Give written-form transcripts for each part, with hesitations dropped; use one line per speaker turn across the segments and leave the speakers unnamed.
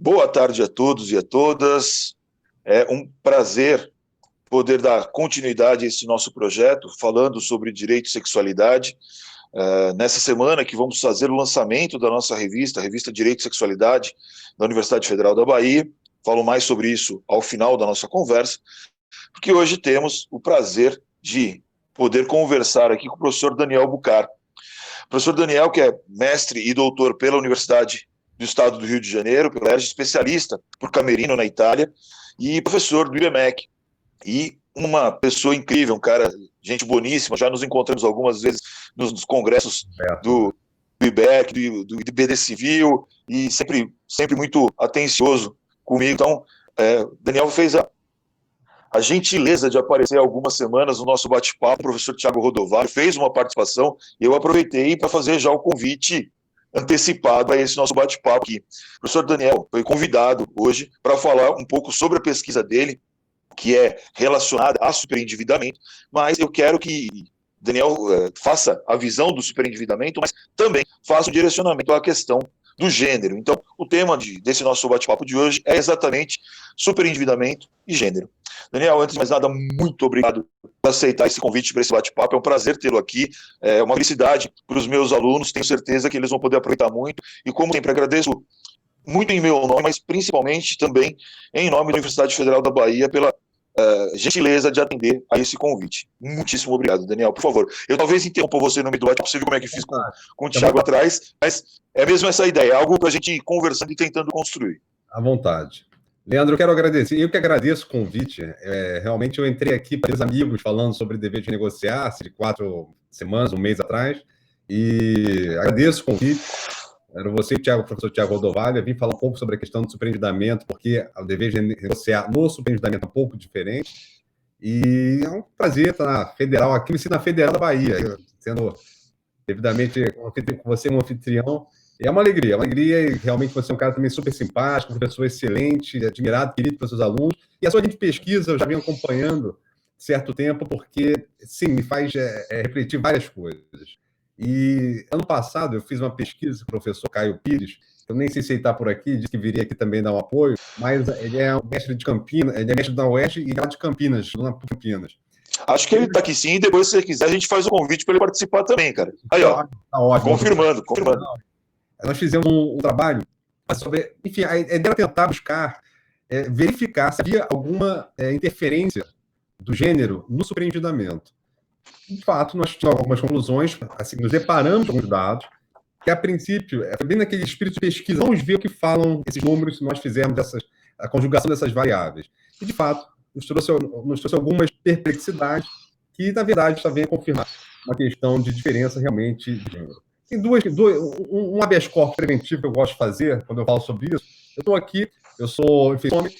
Boa tarde a todos e a todas. É um prazer poder dar continuidade a esse nosso projeto, falando sobre direito e sexualidade. Nessa semana que vamos fazer o lançamento da nossa revista, a revista Direito e Sexualidade, da Universidade Federal da Bahia. Falo mais sobre isso ao final da nossa conversa, porque hoje temos o prazer de poder conversar aqui com o professor Daniel Bucar. O professor Daniel, que é mestre e doutor pela Universidade do Estado do Rio de Janeiro, pela UERJ, especialista por Camerino, na Itália, e professor do IBMEC. E uma pessoa incrível, um cara, gente boníssima, já nos encontramos algumas vezes nos congressos do IBEC, do IBD Civil, e sempre muito atencioso comigo. Então, Daniel fez a gentileza de aparecer algumas semanas no nosso bate-papo. O professor Tiago Rodovalho fez uma participação e eu aproveitei para fazer já o convite antecipado a esse nosso bate-papo aqui. O professor Daniel foi convidado hoje para falar um pouco sobre a pesquisa dele, que é relacionada a superendividamento, mas eu quero que Daniel faça a visão do superendividamento, mas também faça o direcionamento à questão do gênero. Então, o tema desse nosso bate-papo de hoje é exatamente superendividamento e gênero. Daniel, antes de mais nada, muito obrigado por aceitar esse convite para esse bate-papo. É um prazer tê-lo aqui, é uma felicidade para os meus alunos, tenho certeza que eles vão poder aproveitar muito. E como sempre, agradeço muito em meu nome, mas principalmente também em nome da Universidade Federal da Bahia pela gentileza de atender a esse convite. Muitíssimo obrigado, Daniel. Por favor, eu talvez interrompa você no meio do bate-papo, você viu como é que fiz com o Thiago atrás, mas é mesmo essa ideia, é algo para a gente ir conversando e tentando construir.
À vontade. Leandro, eu quero agradecer. Eu que agradeço o convite. Realmente eu entrei aqui para os amigos falando sobre o dever de negociar, de 4 semanas, um mês atrás, e agradeço o convite. Era você, o professor Tiago Rodovalho. Eu vim falar um pouco sobre a questão do superendividamento, porque o dever de negociar no superendividamento é um pouco diferente. E é um prazer estar na Federal, aqui na Federal da Bahia, sendo devidamente com você um anfitrião. É uma alegria, e realmente você é um cara também super simpático, uma pessoa excelente, admirado, querido pelos seus alunos. E a sua linha de pesquisa eu já venho acompanhando certo tempo, porque, sim, me faz refletir várias coisas. E ano passado eu fiz uma pesquisa com o professor Caio Pires, eu nem sei se ele está por aqui, disse que viria aqui também dar um apoio, mas ele é um mestre de Campinas, ele é mestre da UERJ e lá de Campinas, lá por Campinas.
Acho que ele está aqui sim, e depois, se você quiser, a gente faz o convite para ele participar também, cara. Aí, ó, tá ótimo, confirmando.
Nós fizemos um trabalho sobre, enfim, a ideia era tentar buscar, verificar se havia alguma interferência do gênero no superendividamento. De fato, nós tivemos algumas conclusões, assim, nos deparamos com alguns dados, que a princípio, foi bem naquele espírito de pesquisa, vamos ver o que falam esses números se nós fizermos a conjugação dessas variáveis. E, de fato, nos trouxe algumas perplexidades que, na verdade, só vem a confirmar uma questão de diferença realmente de gênero. Tem um habeas corpus preventivo que eu gosto de fazer quando eu falo sobre isso. Eu estou aqui, eu sou homem,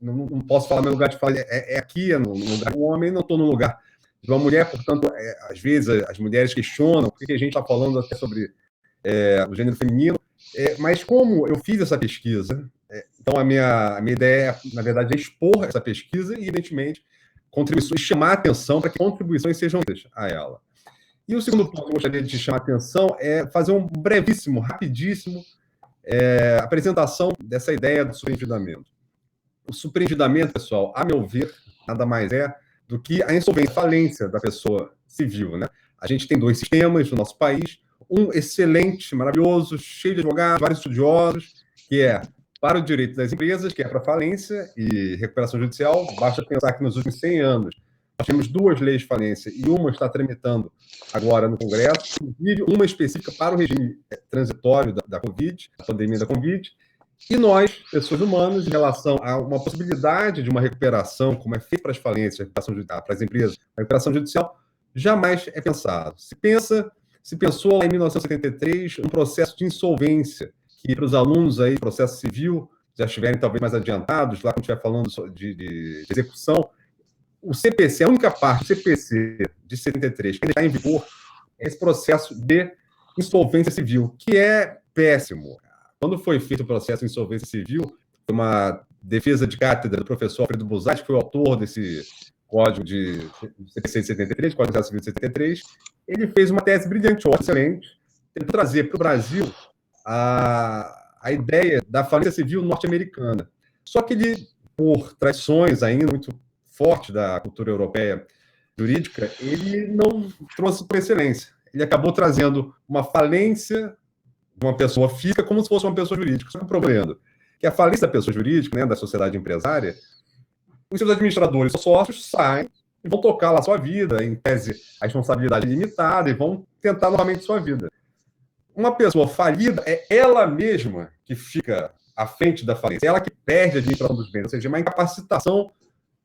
não posso falar no lugar de fala, aqui, no lugar de um homem, não estou no lugar de uma mulher, portanto, às vezes as mulheres questionam por que a gente está falando até sobre o gênero feminino, mas como eu fiz essa pesquisa, então a minha ideia, na verdade, é expor essa pesquisa e, evidentemente, contribuições, chamar a atenção para que contribuições sejam feitas a ela. E o segundo ponto que eu gostaria de chamar a atenção é fazer um brevíssimo, rapidíssimo apresentação dessa ideia do superendividamento. O superendividamento, pessoal, a meu ver, nada mais é do que a insolvência, a falência da pessoa civil, né? A gente tem 2 sistemas no nosso país, um excelente, maravilhoso, cheio de advogados, vários estudiosos, que é para o direito das empresas, que é para falência e recuperação judicial. Basta pensar que nos últimos 100 anos nós temos 2 leis de falência e uma está tramitando agora no Congresso, inclusive uma específica para o regime transitório da Covid, da pandemia da Covid. E nós, pessoas humanas, em relação a uma possibilidade de uma recuperação, como é feito para as falências, para as empresas, a recuperação judicial, jamais é pensado. Se pensou lá em 1973 um processo de insolvência, que para os alunos aí, processo civil, já estiverem talvez mais adiantados, lá quando estiver falando de execução, o CPC, a única parte do CPC de 73 que está em vigor é esse processo de insolvência civil, que é péssimo. Quando foi feito o processo de insolvência civil, foi uma defesa de cátedra do professor Alfredo Buzzati, que foi o autor desse código de CPC de 73, Código de Processo Civil de 73. Ele fez uma tese brilhante, excelente, tentou trazer para o Brasil a a ideia da falência civil norte-americana. Só que ele, por tradições ainda muito fortes da cultura europeia jurídica, ele não trouxe por excelência. Ele acabou trazendo uma falência de uma pessoa física como se fosse uma pessoa jurídica. Só que o problema é que a falência da pessoa jurídica, né, da sociedade empresária, os seus administradores, os sócios, saem e vão tocar lá a sua vida, em tese, a responsabilidade limitada, e vão tentar novamente sua vida. Uma pessoa falida é ela mesma que fica à frente da falência, é ela que perde a administração dos bens, ou seja, uma incapacitação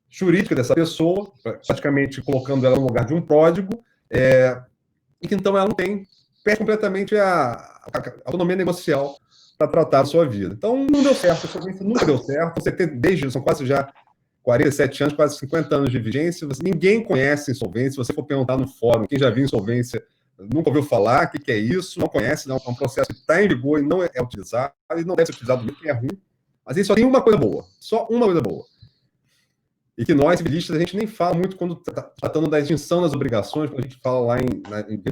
jurídica dessa pessoa, praticamente colocando ela no lugar de um pródigo, e que então ela não tem, perde completamente a autonomia negocial para tratar a sua vida. Então, não deu certo, a solvência nunca deu certo, você tem, desde, são quase já 47 anos, quase 50 anos de vigência, ninguém conhece insolvência, se você for perguntar no fórum, quem já viu insolvência, nunca ouviu falar, o que é isso, não conhece, não, é um processo que está em vigor e não é utilizado, e não deve ser utilizado porque é ruim, mas ele só tem uma coisa boa, só uma coisa boa. E que nós, civilistas, a gente nem fala muito quando tratando da extinção das obrigações, quando a gente fala lá em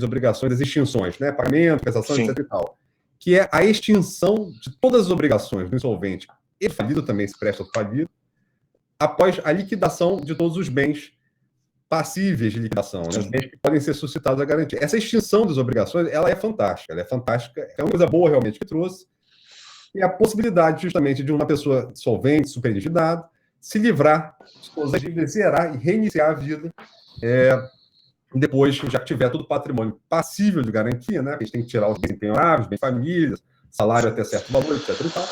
obrigações, das extinções, né? Pagamento, cassação,
Sim.
etc. e tal. Que é a extinção de todas as obrigações do insolvente e falido, também se presta ao falido, após a liquidação de todos os bens passíveis de liquidação, né? Os bens que podem ser suscitados à garantia. Essa extinção das obrigações, ela é fantástica, é uma coisa boa realmente que trouxe, e a possibilidade justamente de uma pessoa solvente, superendividada, se livrar de todas as dívidas, zerar e reiniciar a vida depois, já que tiver todo o patrimônio passível de garantia, né? A gente tem que tirar os bens empenhoráveis, bem famílias, salário até certo valor, etc. e tal.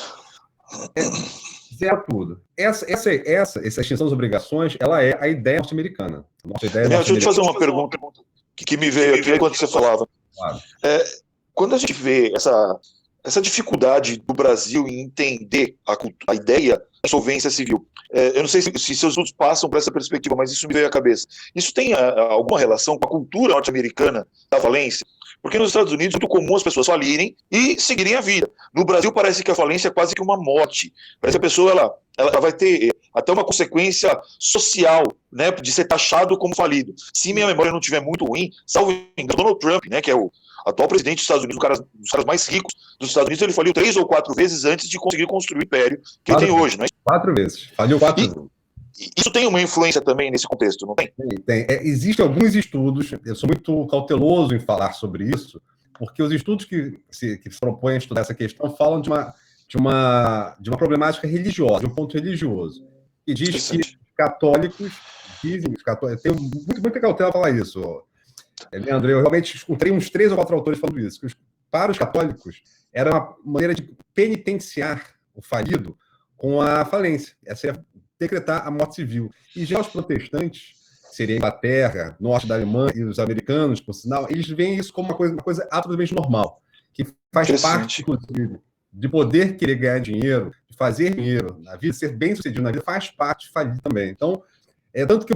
Zera tudo. Essa extinção das obrigações, ela é a ideia norte-americana.
Deixa eu te fazer uma pergunta que me veio aqui enquanto você falava.
Claro.
Quando a gente vê essa dificuldade do Brasil em entender a ideia da insolvência civil, eu não sei se seus estudos passam por essa perspectiva, mas isso me veio à cabeça. Isso tem alguma relação com a cultura norte-americana da falência? Porque nos Estados Unidos é muito comum as pessoas falirem e seguirem a vida. No Brasil parece que a falência é quase que uma morte. Parece que a pessoa ela vai ter até uma consequência social, né, de ser taxado como falido. Se minha memória não estiver muito ruim, salvo engano, Donald Trump, né, que é o atual presidente dos Estados Unidos, um dos caras mais ricos dos Estados Unidos, ele faliu 3 ou 4 vezes antes de conseguir construir o império que ele tem hoje, não é?
4 vezes. Faliu 4 vezes.
Isso tem uma influência também nesse contexto, não tem?
Tem. Existem alguns estudos, eu sou muito cauteloso em falar sobre isso, porque os estudos que se propõem a estudar essa questão falam de uma problemática religiosa, de um ponto religioso. E diz que católicos dizem, tem muita cautela falar isso, Leandro. Eu realmente encontrei uns 3 ou 4 autores falando isso, que para os católicos era uma maneira de penitenciar o falido com a falência. Essa é decretar a morte civil. E já os protestantes, seria a Inglaterra, norte da Alemanha e os americanos, por sinal, eles veem isso como uma coisa absolutamente normal, que faz parte, inclusive, de poder querer ganhar dinheiro, de fazer dinheiro na vida, ser bem sucedido na vida, faz parte de falir também. Então, tanto que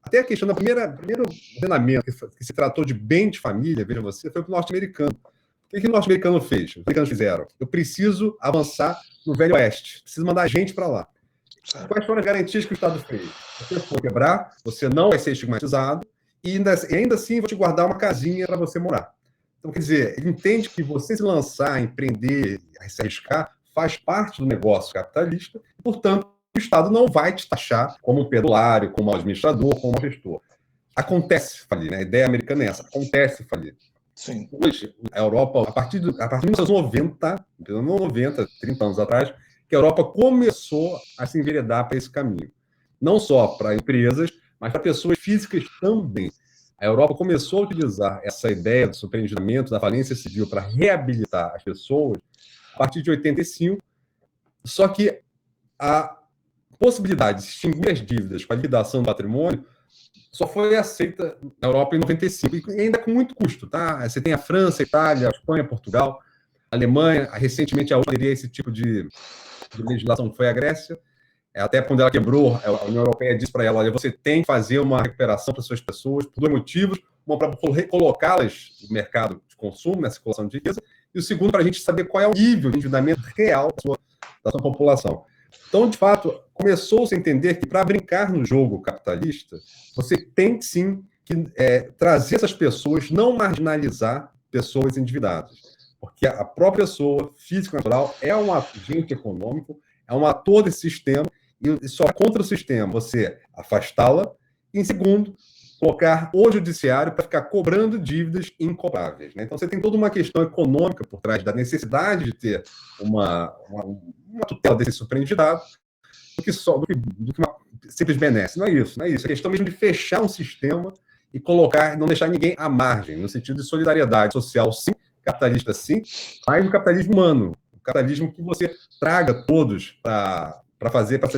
até a questão do primeiro ordenamento que se tratou de bem de família, veja você, foi para o norte-americano. O que o norte-americano fez? Os americanos fizeram: eu preciso avançar no Velho Oeste, preciso mandar gente para lá. Quais foram as garantias que o Estado fez? Você for quebrar, você não vai ser estigmatizado, e ainda assim vou te guardar uma casinha para você morar. Então, quer dizer, ele entende que você se lançar, empreender, se arriscar, faz parte do negócio capitalista, e, portanto, o Estado não vai te taxar como um perdulário, como um administrador, como um gestor. Acontece falir, né? A ideia americana é essa: acontece falir.
Sim.
Hoje, a Europa, a partir de 1990, 30 anos atrás, que a Europa começou a se enveredar para esse caminho. Não só para empresas, mas para pessoas físicas também. A Europa começou a utilizar essa ideia do superendividamento, da falência civil, para reabilitar as pessoas a partir de 85, só que a possibilidade de extinguir as dívidas com a liquidação do patrimônio só foi aceita na Europa em 95, e ainda com muito custo, tá? Você tem a França, a Itália, a Espanha, Portugal, a Alemanha, recentemente a última teria esse tipo de legislação, que foi a Grécia. Até quando ela quebrou, a União Europeia disse para ela: olha, você tem que fazer uma recuperação para suas pessoas por 2 motivos: uma, para recolocá-las no mercado de consumo, na circulação de riqueza, e o segundo, para a gente saber qual é o nível de endividamento real da sua população. Então, de fato, começou-se a entender que, para brincar no jogo capitalista, você tem, sim, que trazer essas pessoas, não marginalizar pessoas endividadas. porque a própria pessoa física natural é um agente econômico, é um ator desse sistema, e só contra o sistema você afastá-la, e, em segundo, colocar o judiciário para ficar cobrando dívidas incobráveis. Né? Então, você tem toda uma questão econômica por trás da necessidade de ter uma tutela desse superendividado, do que uma simples benesse. Não é isso, não é isso. É questão mesmo de fechar um sistema e colocar, não deixar ninguém à margem, no sentido de solidariedade social, sim, capitalista, sim, mas o capitalismo humano, o capitalismo que você traga todos para fazer, para
se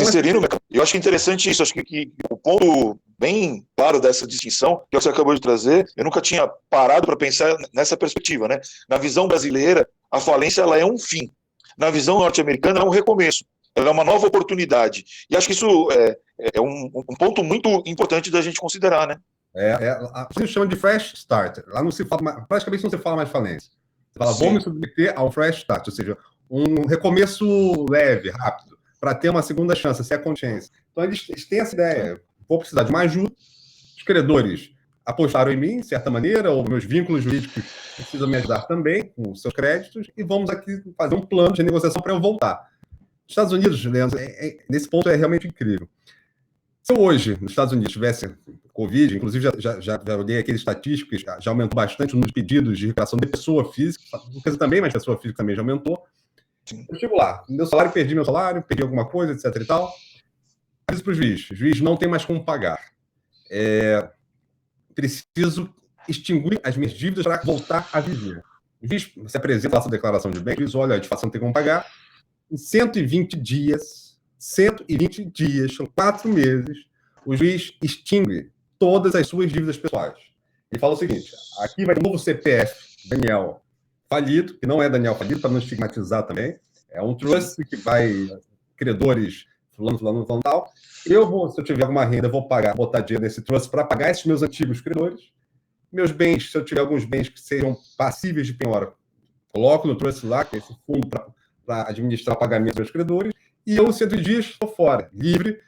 inserir no mercado. Eu acho interessante isso, acho que o ponto bem claro dessa distinção que você acabou de trazer, eu nunca tinha parado para pensar nessa perspectiva, né? Na visão brasileira, a falência ela é um fim. Na visão norte-americana, é um recomeço. Ela é uma nova oportunidade. E acho que isso é um ponto muito importante da gente considerar, né?
A gente chama de fresh start. Lá não se fala, praticamente não se fala mais falência. Você fala,
Sim.
vamos submeter ao fresh start, ou seja, um recomeço leve, rápido, para ter uma segunda chance, second chance. Então, eles têm essa ideia. Vou precisar de uma ajuda. Os credores apostaram em mim, de certa maneira, ou meus vínculos jurídicos precisam me ajudar também com os seus créditos, e vamos aqui fazer um plano de negociação para eu voltar. Os Estados Unidos, Leandro, nesse ponto é realmente incrível. Se eu hoje, nos Estados Unidos, tivesse Covid, inclusive já olhei aqueles estatísticos, já aumentou bastante o número de pedidos de recuperação de pessoa física, também, mas pessoa física também já aumentou. Eu chego lá, meu salário, perdi meu salário, perdi alguma coisa, etc. e tal. Aviso para o juiz não tem mais como pagar. Preciso extinguir as minhas dívidas para voltar a viver. O juiz se apresenta a sua declaração de bem, o juiz olha, de fato não tem como pagar. Em 120 dias, são 4 meses, o juiz extingue todas as suas dívidas pessoais. Ele fala o seguinte, aqui vai um novo CPF, Daniel falido, que não é Daniel falido, para não estigmatizar também, é um trust que vai, credores, fulano, tal. Se eu tiver alguma renda, eu vou botar dinheiro nesse trust para pagar esses meus antigos credores. Meus bens, se eu tiver alguns bens que sejam passíveis de penhora, coloco no trust lá, que é esse fundo para administrar o pagamento dos meus credores, e eu, 100 dias, estou fora, livre,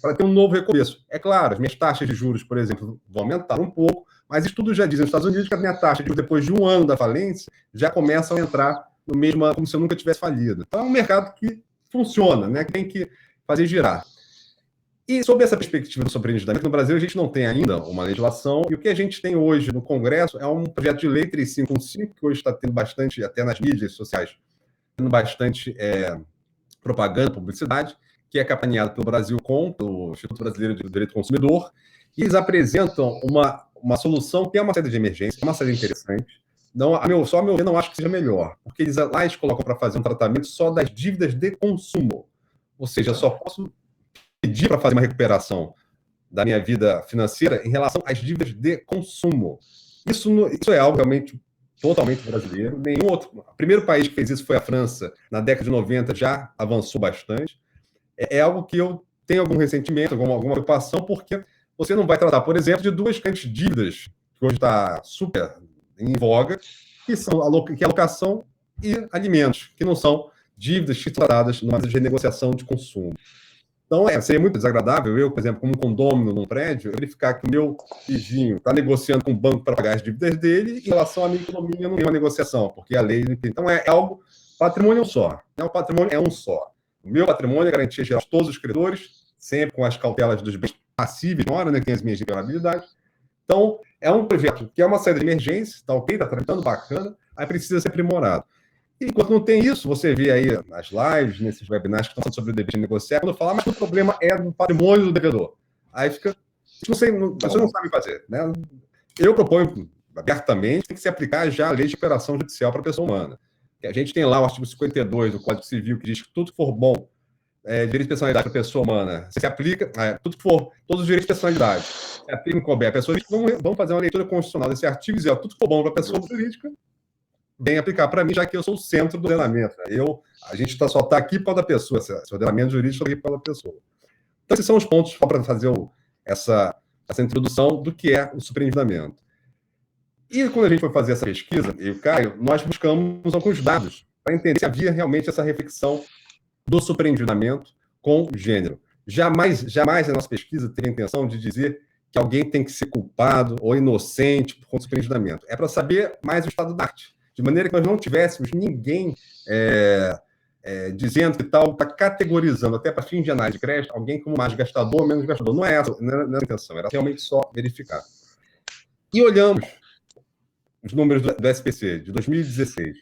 para ter um novo recomeço. É claro, as minhas taxas de juros, por exemplo, vão aumentar um pouco, mas isso tudo já diz nos Estados Unidos que a minha taxa de juros, depois de um ano da falência, já começa a entrar no mesmo, como se eu nunca tivesse falido. Então, é um mercado que funciona, né, que tem que fazer girar. E sob essa perspectiva do sobreendividamento, no Brasil a gente não tem ainda uma legislação, e o que a gente tem hoje no Congresso é um projeto de lei 355, que hoje está tendo bastante, até nas mídias sociais, tendo bastante propaganda, publicidade, que é capitaneado pelo Brasilcom, pelo Instituto Brasileiro de Direito do Consumidor, e eles apresentam uma solução que é uma saída de emergência, que é uma saída interessante. Não, só a meu ver, não acho que seja melhor, porque eles colocam para fazer um tratamento só das dívidas de consumo. Ou seja, eu só posso pedir para fazer uma recuperação da minha vida financeira em relação às dívidas de consumo. Isso é algo realmente totalmente brasileiro. Nenhum outro. O primeiro país que fez isso foi a França, na década de 90, já avançou bastante. É algo que eu tenho algum ressentimento, alguma preocupação, porque você não vai tratar, por exemplo, de duas grandes dívidas, que hoje está super em voga, que são alocação e alimentos, que não são dívidas tratadas numa renegociação de consumo. Então, seria muito desagradável eu, por exemplo, como um condômino num prédio, verificar que o meu vizinho está negociando com o banco para pagar as dívidas dele, em relação à minha economia não tem uma negociação, porque a lei... Então, é algo... Patrimônio é um só. O patrimônio é um só. O meu patrimônio é garantia geral de todos os credores, sempre com as cautelas dos bens passíveis, na hora, né, que tem as minhas impenhorabilidades. Então, é um projeto que é uma saída de emergência, está ok, está tramitando, bacana, aí precisa ser aprimorado. E enquanto não tem isso, você vê aí nas lives, nesses webinars que estão falando sobre o dever de negociar, quando fala, mas o problema é no patrimônio do devedor. Aí fica, as pessoas não sabem fazer. Né? Eu proponho abertamente que se aplicar já a lei de recuperação judicial para a pessoa humana. A gente tem lá o artigo 52 do Código Civil, que diz que tudo que for bom, direito de personalidade para a pessoa humana, se aplica, todos os direitos de personalidade, se aplicam couber a pessoa jurídica, vamos fazer uma leitura constitucional desse artigo e dizer, tudo que for bom para a pessoa jurídica, bem aplicar para mim, já que eu sou o centro do ordenamento. A gente só está aqui por causa da pessoa, esse ordenamento jurídico está aqui por causa da pessoa. Então, esses são os pontos só para fazer essa introdução do que é o superendividamento. E quando a gente foi fazer essa pesquisa, eu e o Caio, nós buscamos alguns dados para entender se havia realmente essa reflexão do superendividamento com gênero. Jamais a nossa pesquisa teve a intenção de dizer que alguém tem que ser culpado ou inocente por conta do superendividamento. É para saber mais o estado da arte, de maneira que nós não tivéssemos ninguém dizendo que tal, está categorizando, até para fins de análise de crédito, alguém como mais gastador ou menos gastador. Não é essa, não era a intenção, era realmente só verificar. E olhamos os números do SPC de 2016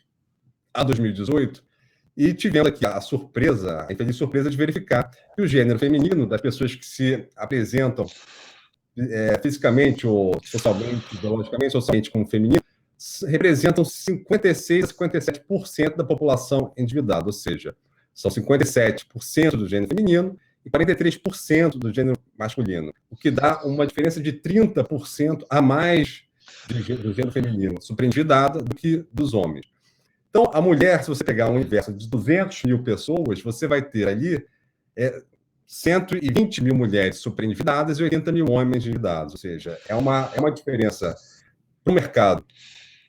a 2018 e tivemos aqui a infeliz surpresa de verificar que o gênero feminino das pessoas que se apresentam fisicamente ou socialmente, biologicamente, socialmente como feminino, representam 56% a 57% da população endividada, ou seja, são 57% do gênero feminino e 43% do gênero masculino, o que dá uma diferença de 30% a mais do gênero feminino superendividada do que dos homens. Então, a mulher, se você pegar um universo de 200 mil pessoas, você vai ter ali 120 mil mulheres superendividadas e 80 mil homens endividados, ou seja, é uma diferença para o mercado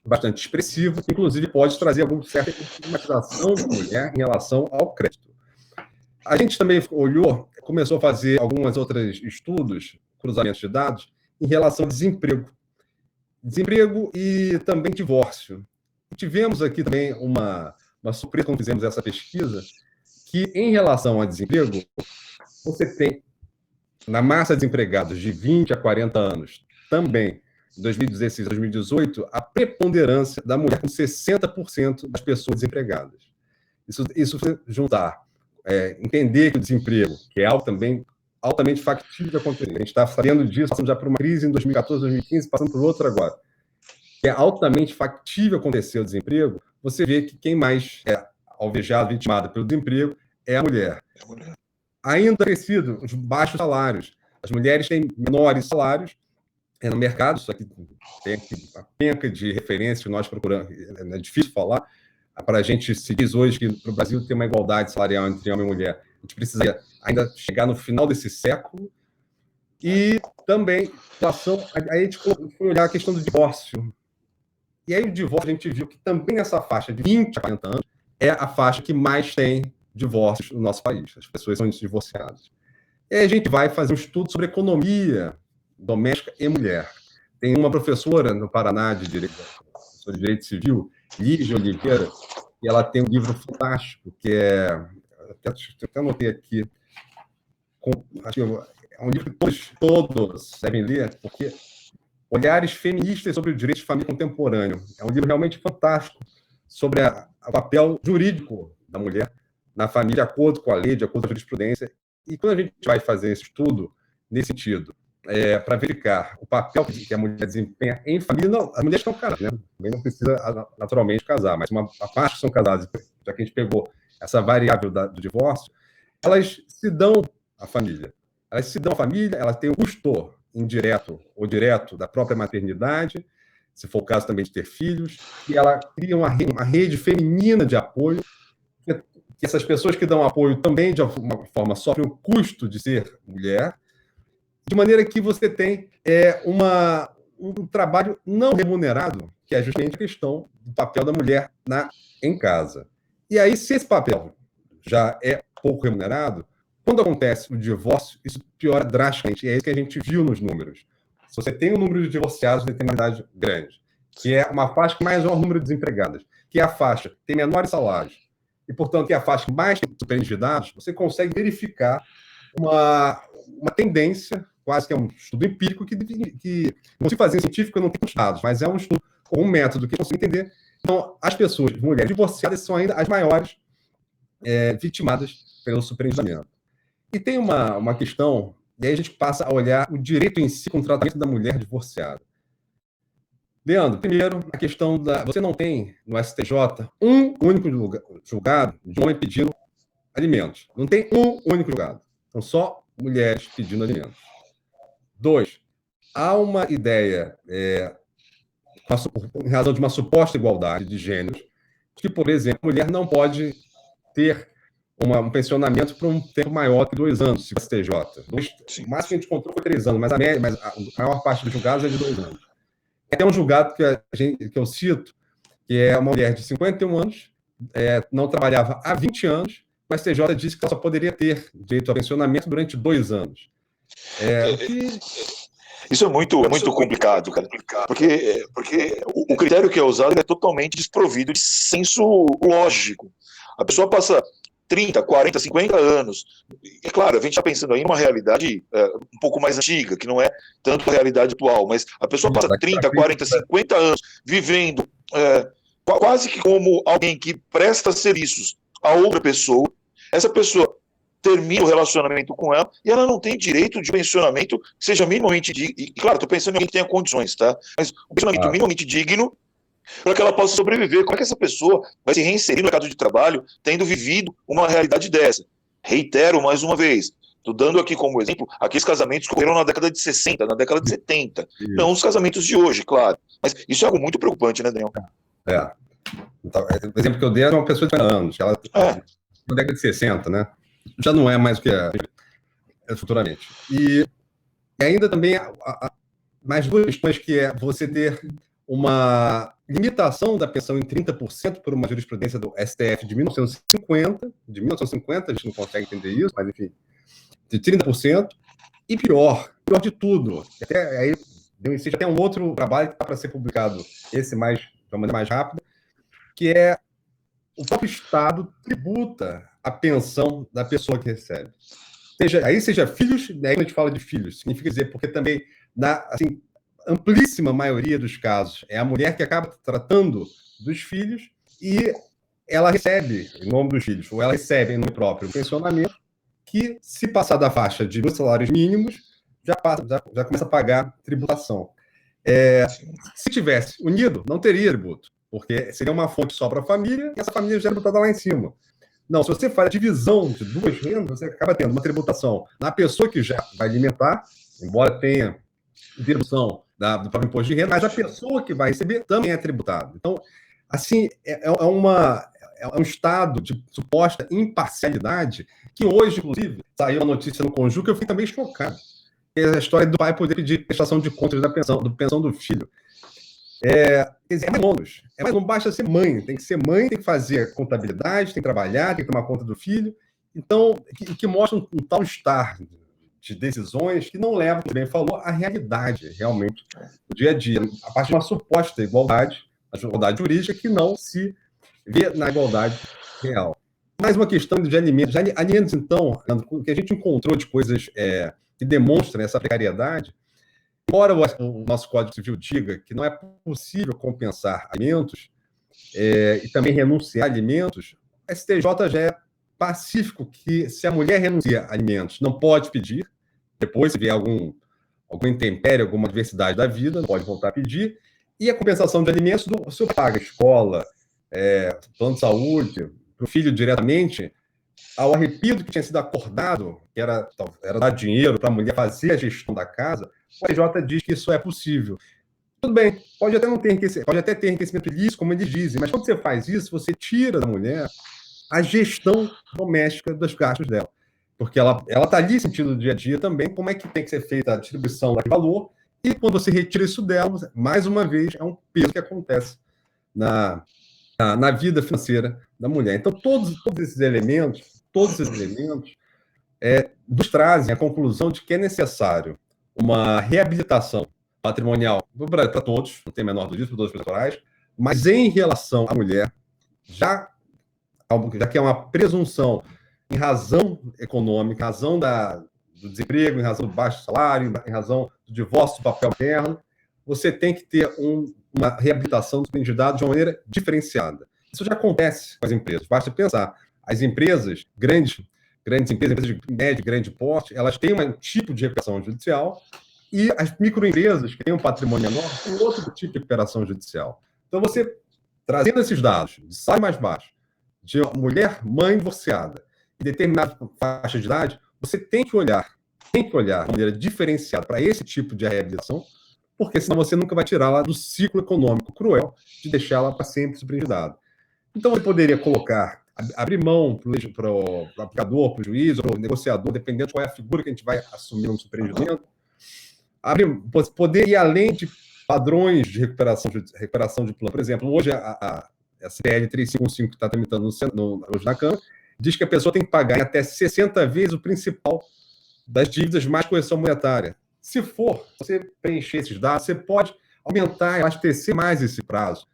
bastante expressivo, que inclusive pode trazer alguma certa estigmatização da mulher em relação ao crédito. A gente também começou a fazer alguns outros estudos, cruzamentos de dados, em relação ao desemprego e também divórcio. E tivemos aqui também uma surpresa quando fizemos essa pesquisa, que em relação ao desemprego, você tem, na massa de desempregados de 20 a 40 anos, também, em 2016 a 2018, a preponderância da mulher com 60% das pessoas desempregadas. Isso juntar, entender que o desemprego, que é algo também altamente factível de acontecer, a gente está sabendo disso, passando já por uma crise em 2014, 2015, passando por outra agora, que é altamente factível acontecer o desemprego, você vê que quem mais é alvejado, vitimado pelo desemprego é a mulher. Ainda crescido, os baixos salários. As mulheres têm menores salários no mercado, isso aqui tem aqui a penca de referência que nós procuramos, é difícil falar, para a gente se diz hoje que para o Brasil ter uma igualdade salarial entre homem e mulher, a gente precisa ainda chegar no final desse século. E também, aí a gente foi olhar a questão do divórcio. E aí o divórcio, a gente viu que também nessa faixa de 20 a 40 anos é a faixa que mais tem divórcios no nosso país. As pessoas são divorciadas. E aí a gente vai fazer um estudo sobre economia doméstica e mulher. Tem uma professora no Paraná de Direito Civil, Lígia Oliveira, e ela tem um livro fantástico, que até anotei aqui, é um livro que todos devem ler, porque Olhares Feministas sobre o Direito de Família Contemporâneo. É um livro realmente fantástico sobre o papel jurídico da mulher na família, de acordo com a lei, de acordo com a jurisprudência. E quando a gente vai fazer esse estudo, nesse sentido, para verificar o papel que a mulher desempenha em família, não, as mulheres estão casadas, né? Também não precisa naturalmente casar, mas a parte que são casadas, já que a gente pegou essa variável do divórcio, elas se dão à família. Elas têm o custo indireto ou direto da própria maternidade, se for o caso também de ter filhos, e ela cria uma rede feminina de apoio, que essas pessoas que dão apoio também, de alguma forma, sofrem o custo de ser mulher, de maneira que você tem um trabalho não remunerado, que é justamente a questão do papel da mulher em casa. E aí, se esse papel já é pouco remunerado, quando acontece o divórcio, isso piora drasticamente. E é isso que a gente viu nos números. Se você tem um número de divorciados de determinada idade grande, que é uma faixa que mais é o número de desempregadas, que é a faixa que tem menores salários, e, portanto, que é a faixa que mais tem superendividados, você consegue verificar uma tendência, quase que é um estudo empírico, que não se fazia científico, não tem muitos dados, mas é um estudo com um método que consegue entender. Então, as pessoas, mulheres divorciadas, são ainda as maiores vitimadas pelo superendividamento. E tem uma questão, e aí a gente passa a olhar o direito em si com o tratamento da mulher divorciada. Leandro, primeiro, a questão você não tem no STJ um único julgado de homem pedindo alimentos. Não tem um único julgado. São só mulheres pedindo alimentos. 2, há uma ideia, em razão de uma suposta igualdade de gêneros, que, por exemplo, a mulher não pode ter um pensionamento por um tempo maior que 2 anos, se o STJ. O máximo que a gente encontrou foi 3 anos, mas a maior parte dos julgados é de 2 anos. Tem um julgado que eu cito, que é uma mulher de 51 anos, não trabalhava há 20 anos, mas o STJ disse que ela só poderia ter direito ao pensionamento durante 2 anos.
Isso é muito complicado, cara, porque o critério que é usado é totalmente desprovido de senso lógico. A pessoa passa 30, 40, 50 anos. E, claro, a gente está pensando aí numa realidade um pouco mais antiga, que não é tanto a realidade atual, mas a pessoa passa 30, 40, 50 anos vivendo quase que como alguém que presta serviços a outra pessoa. Essa pessoa termina o relacionamento com ela e ela não tem direito de pensionamento que seja minimamente digno. E, claro, estou pensando em alguém que tenha condições, tá? Mas um pensionamento minimamente digno para que ela possa sobreviver. Como é que essa pessoa vai se reinserir no mercado de trabalho tendo vivido uma realidade dessa? Reitero mais uma vez, estou dando aqui como exemplo aqueles casamentos que ocorreram na década de 60, na década de 70. Não os casamentos de hoje, claro. Mas isso é algo muito preocupante, né, Daniel?
Então, o exemplo que eu dei era uma pessoa de 40 anos, ela na década de 60, né? Já não é mais o que é futuramente. E ainda também mais duas questões, que é você ter uma limitação da pensão em 30% por uma jurisprudência do STF de 1950, a gente não consegue entender isso, mas enfim, de 30%, e pior de tudo, até aí existe até um outro trabalho que está para ser publicado, esse mais, de uma maneira mais rápida, que é o próprio Estado tributa a pensão da pessoa que recebe. Seja filhos, aí quando a gente fala de filhos, significa dizer, porque também, assim, amplíssima maioria dos casos, é a mulher que acaba tratando dos filhos e ela recebe, em nome dos filhos, ou ela recebe em nome próprio, um pensionamento que, se passar da faixa de 2 salários mínimos, já começa a pagar tributação. Se tivesse unido, não teria tributo, porque seria uma fonte só para a família e essa família já é tributada lá em cima. Não, se você faz a divisão de duas rendas, você acaba tendo uma tributação na pessoa que já vai alimentar, embora tenha dedução do próprio imposto de renda, mas a pessoa que vai receber também é tributada. Então, assim, é um estado de suposta imparcialidade que hoje, inclusive, saiu a notícia no Conjunto que eu fiquei também chocado. É a história do pai poder pedir prestação de contas da pensão do filho. Mais bônus. Não basta ser mãe, tem que ser mãe, tem que fazer contabilidade, tem que trabalhar, tem que tomar conta do filho. Então, que mostra um tal estar de decisões que não levam, como bem falou, à realidade, realmente, do dia a dia. A partir de uma suposta igualdade, a igualdade jurídica, que não se vê na igualdade real. Mais uma questão de alimentos. Alimentos, então, o que a gente encontrou de coisas que demonstram essa precariedade, embora o nosso Código Civil diga que não é possível compensar alimentos e também renunciar a alimentos, o STJ já é pacífico que, se a mulher renuncia a alimentos, não pode pedir, depois, se vier algum intempério, alguma adversidade da vida, não pode voltar a pedir, e a compensação de alimentos, se eu pago escola, plano de saúde, para o filho diretamente, ao arrepio que tinha sido acordado, que era dar dinheiro para a mulher fazer a gestão da casa, o STJ diz que isso é possível. Tudo bem, pode até ter enriquecimento ilícito, como eles dizem, mas quando você faz isso, você tira da mulher a gestão doméstica dos gastos dela. Porque ela está ali sentindo no dia a dia também como é que tem que ser feita a distribuição daquele valor, e quando você retira isso dela, mais uma vez, é um peso que acontece na vida financeira da mulher. Então, todos esses elementos nos trazem a conclusão de que é necessário uma reabilitação patrimonial para todos, não tem a menor dúvida, para todos os eleitorais, mas em relação à mulher, já que é uma presunção em razão econômica, em razão do desemprego, em razão do baixo salário, em razão do divórcio do papel materno, você tem que ter uma reabilitação dos bem-de-dados de uma maneira diferenciada. Isso já acontece com as empresas. Basta pensar, as empresas, grandes empresas de médio e grande porte, elas têm um tipo de recuperação judicial e as microempresas que têm um patrimônio menor têm outro tipo de recuperação judicial. Então, você, trazendo esses dados de salário mais baixo, de mulher mãe divorciada, em determinada faixa de idade, você tem que olhar de maneira diferenciada para esse tipo de reabilitação, porque senão você nunca vai tirá-la do ciclo econômico cruel de deixá-la para sempre superendividada. Então, você poderia colocar, abrir mão para o aplicador, para o juiz, ou para o negociador, dependendo de qual é a figura que a gente vai assumir no superendividamento, poder ir além de padrões de recuperação de plano. Por exemplo, hoje a CPL 3515, que está tramitando hoje na Câmara, diz que a pessoa tem que pagar em até 60 vezes o principal das dívidas mais correção monetária. Se você preencher esses dados, você pode aumentar, abastecer mais esse prazo,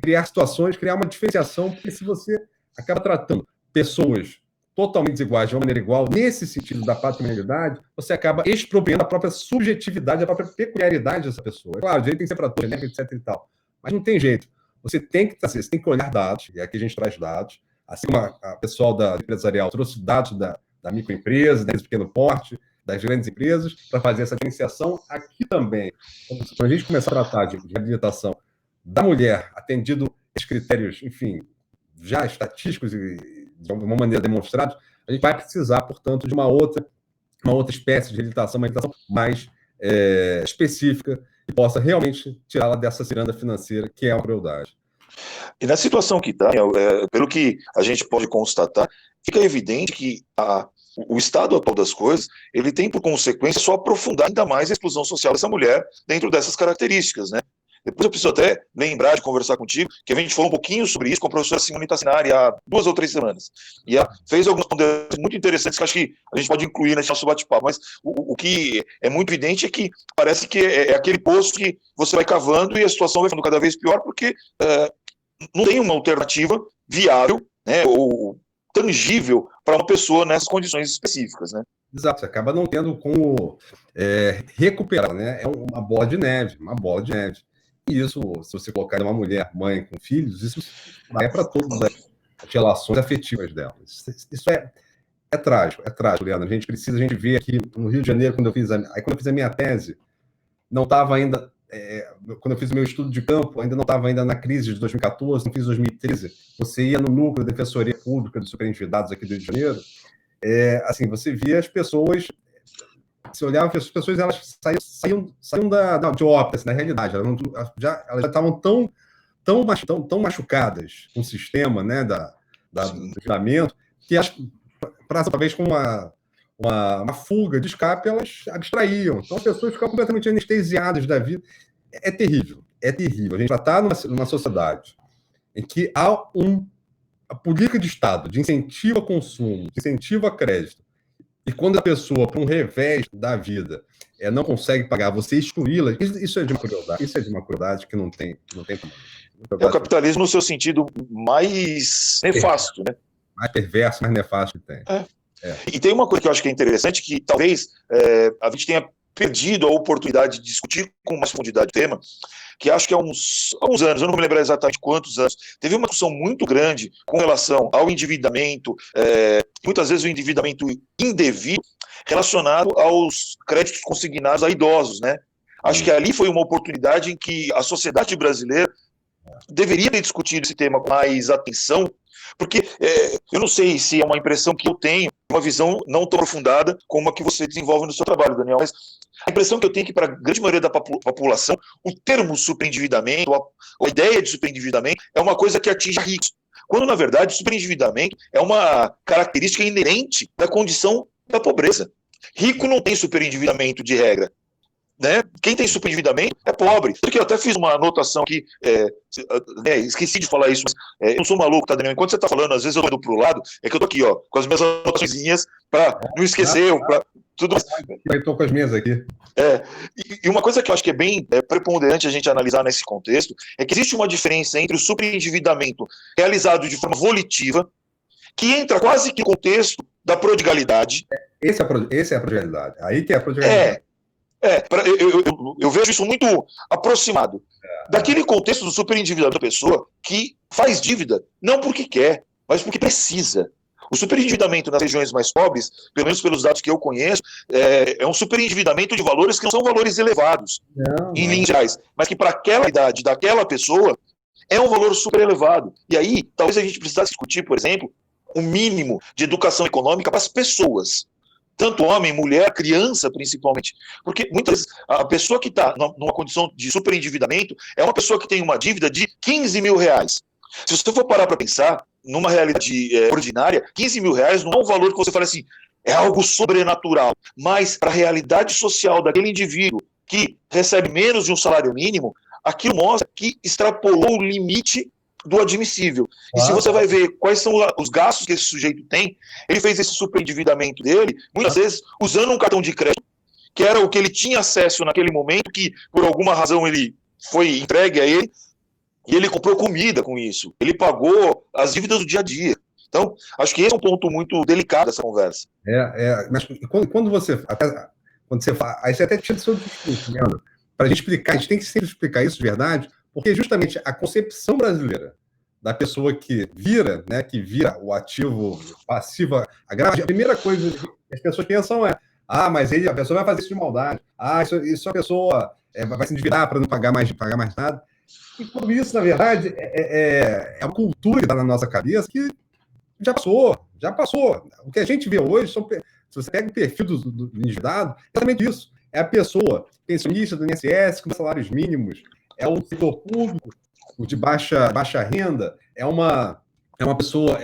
criar situações, criar uma diferenciação, porque se você acaba tratando pessoas totalmente desiguais de uma maneira igual, nesse sentido da patrimonialidade, você acaba expropriando a própria subjetividade, a própria peculiaridade dessa pessoa. É claro, o direito tem que ser para todos, né, etc e tal. Mas não tem jeito. Você tem que olhar dados, e aqui a gente traz dados, assim como a pessoal da empresarial trouxe dados da microempresa, da pequeno porte, das grandes empresas, para fazer essa diferenciação. Aqui também, quando a gente começar a tratar de reabilitação da mulher, atendido esses critérios, enfim, já estatísticos e de alguma maneira demonstrados, a gente vai precisar, portanto, de uma outra espécie de reabilitação, uma reabilitação mais específica, que possa realmente tirá-la dessa ciranda financeira, que é a crueldade.
E na situação que está, pelo que a gente pode constatar, fica evidente que o estado atual das coisas, ele tem por consequência só aprofundar ainda mais a exclusão social dessa mulher dentro dessas características, né? Depois eu preciso até lembrar de conversar contigo, que a gente falou um pouquinho sobre isso com a professora Simone Tassinari há 2 ou 3 semanas. E ela fez algumas ponderações muito interessantes que acho que a gente pode incluir nesse nosso bate-papo. Mas o que é muito evidente é que parece que é aquele poço que você vai cavando e a situação vai ficando cada vez pior porque não tem uma alternativa viável, né, ou tangível para uma pessoa nessas condições específicas, né?
Exato, você acaba não tendo como recuperar, né? É uma bola de neve. E isso, se você colocar uma mulher, mãe com filhos, isso vai para todas as relações afetivas dela. Isso é trágico, Leandro. A gente vê aqui no Rio de Janeiro, quando eu fiz a minha tese, não estava ainda, quando eu fiz o meu estudo de campo, ainda não estava ainda na crise de 2014, não fiz 2013. Você ia no núcleo da Defensoria Pública dos Superendividados aqui do Rio de Janeiro, assim, você via as pessoas, você olhava, as pessoas elas saíam de ópera, na realidade, elas já estavam tão machucadas com o sistema, né, do julgamento, que talvez com uma fuga de escape, elas abstraíam. Então as pessoas ficam completamente anestesiadas da vida. É terrível. A gente já está numa sociedade em que há a política de Estado de incentivo ao consumo, de incentivo a crédito, e quando a pessoa, por um revés da vida, não consegue pagar, você excluí-la, isso é de uma crueldade que não tem tamanho.
É o capitalismo no seu sentido mais nefasto, né?
Mais perverso, mais nefasto que tem.
E tem uma coisa que eu acho que é interessante, que talvez a gente tenha perdido a oportunidade de discutir com mais profundidade o tema, que acho que há uns anos, eu não me lembro exatamente quantos anos, teve uma discussão muito grande com relação ao endividamento, muitas vezes o endividamento indevido, relacionado aos créditos consignados a idosos, né? Acho que ali foi uma oportunidade em que a sociedade brasileira deveria ter discutido esse tema com mais atenção, porque eu não sei se é uma impressão que eu tenho, uma visão não tão aprofundada como a que você desenvolve no seu trabalho, Daniel, mas a impressão que eu tenho é que para a grande maioria da população, o termo superendividamento, a ideia de superendividamento é uma coisa que atinge ricos, quando na verdade superendividamento é uma característica inerente da condição da pobreza. Rico não tem superendividamento de regra, né? Quem tem superendividamento é pobre. Porque eu até fiz uma anotação aqui, esqueci de falar isso, mas eu não sou maluco, tá, Daniel? Enquanto você tá falando, às vezes eu tô indo pro lado, é que eu tô aqui, ó, com as minhas anotaçõezinhas para não esquecer, para tudo.
Eu tô com as minhas aqui.
E uma coisa que eu acho que é bem preponderante a gente analisar nesse contexto é que existe uma diferença entre o superendividamento realizado de forma volitiva, que entra quase que no contexto da prodigalidade.
Esse é a prodigalidade. Aí tem a prodigalidade.
Eu vejo isso muito aproximado daquele contexto do superendividado da pessoa que faz dívida, não porque quer, mas porque precisa. O superendividamento nas regiões mais pobres, pelo menos pelos dados que eu conheço, é um superendividamento de valores que não são valores elevados, em linhas gerais, mas que para aquela idade daquela pessoa é um valor super elevado. E aí, talvez a gente precisasse discutir, por exemplo, um mínimo de educação econômica para as pessoas. Tanto homem, mulher, criança, principalmente. Porque muitas vezes a pessoa que está numa condição de superendividamento é uma pessoa que tem uma dívida de 15 mil reais. Se você for parar para pensar, numa realidade ordinária, 15 mil reais não é um valor que você fala assim, é algo sobrenatural. Mas para a realidade social daquele indivíduo que recebe menos de um salário mínimo, aquilo mostra que extrapolou o limite do admissível. E se você vai ver quais são os gastos que esse sujeito tem, ele fez esse superendividamento dele, muitas vezes usando um cartão de crédito que era o que ele tinha acesso naquele momento, que por alguma razão ele foi entregue a ele, e ele comprou comida com isso, ele pagou as dívidas do dia a dia. Então, acho que esse é um ponto muito delicado dessa conversa.
Mas quando você fala, aí você até tira do seu discurso, né? Para a gente explicar, a gente tem que sempre explicar isso de verdade, porque justamente a concepção brasileira da pessoa que vira o ativo passivo, a primeira coisa que as pessoas pensam é: mas a pessoa vai fazer isso de maldade, isso a pessoa vai se endividar para não pagar mais nada. E tudo isso, na verdade, é uma cultura que está na nossa cabeça que já passou. O que a gente vê hoje, se você pega o perfil do endividado, é exatamente isso. É a pessoa pensionista do INSS com salários mínimos, é o setor público, o de baixa renda, é a pessoa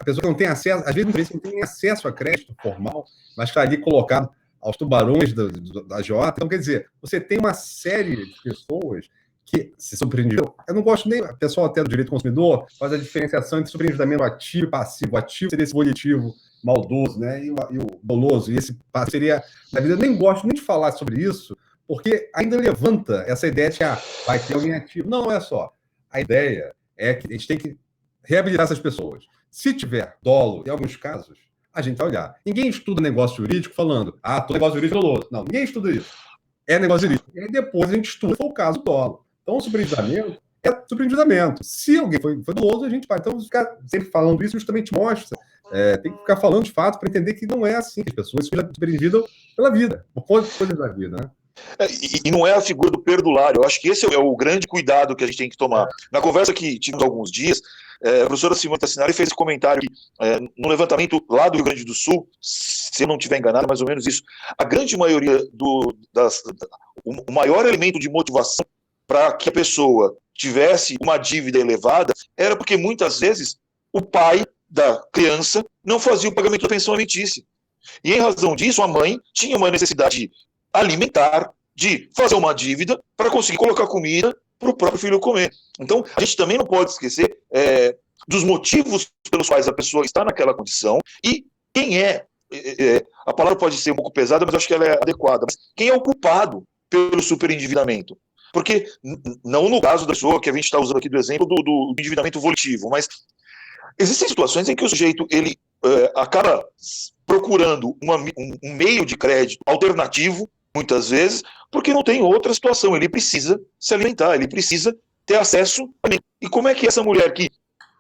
que não tem acesso, às vezes não tem acesso a crédito formal, mas está ali colocado aos tubarões da Jota. Então, quer dizer, você tem uma série de pessoas que se surpreenderam. Eu não gosto nem, o pessoal até do direito do consumidor faz a diferenciação entre surpreendimento ativo e passivo. O ativo seria esse volitivo maldoso, né? E o doloso, e esse passivo seria na vida. Eu nem gosto nem de falar sobre isso, porque ainda levanta essa ideia de que vai ter alguém ativo. Não, olha só. A ideia é que a gente tem que reabilitar essas pessoas. Se tiver dolo, em alguns casos, a gente vai olhar. Ninguém estuda negócio jurídico falando, todo negócio jurídico é doloso. Não, ninguém estuda isso. É negócio jurídico. E aí depois a gente estuda, se for o caso, dolo. Então, o superendividamento é superendividamento. Se alguém foi doloso, a gente vai. Então, ficar sempre falando isso justamente mostra. Tem que ficar falando de fato para entender que não é assim. As pessoas se superendividam pela vida, por coisas da vida, né?
E não é a figura do perdulário. Eu acho que esse é o grande cuidado que a gente tem que tomar. Na conversa que tivemos há alguns dias, a professora Simone Tassinari fez esse comentário que, no levantamento lá do Rio Grande do Sul, se eu não estiver enganado, mais ou menos isso, a grande maioria o maior elemento de motivação para que a pessoa tivesse uma dívida elevada era porque muitas vezes o pai da criança não fazia o pagamento da pensão alimentícia. E em razão disso, a mãe tinha uma necessidade alimentar, de fazer uma dívida para conseguir colocar comida para o próprio filho comer. Então, a gente também não pode esquecer dos motivos pelos quais a pessoa está naquela condição e quem a palavra pode ser um pouco pesada, mas acho que ela é adequada, mas quem é o culpado pelo superendividamento? Porque, não no caso da pessoa que a gente está usando aqui do exemplo do endividamento volitivo, mas existem situações em que o sujeito ele acaba procurando um meio de crédito alternativo, muitas vezes, porque não tem outra situação. Ele precisa se alimentar, ele precisa ter acesso a mim. E como é que essa mulher que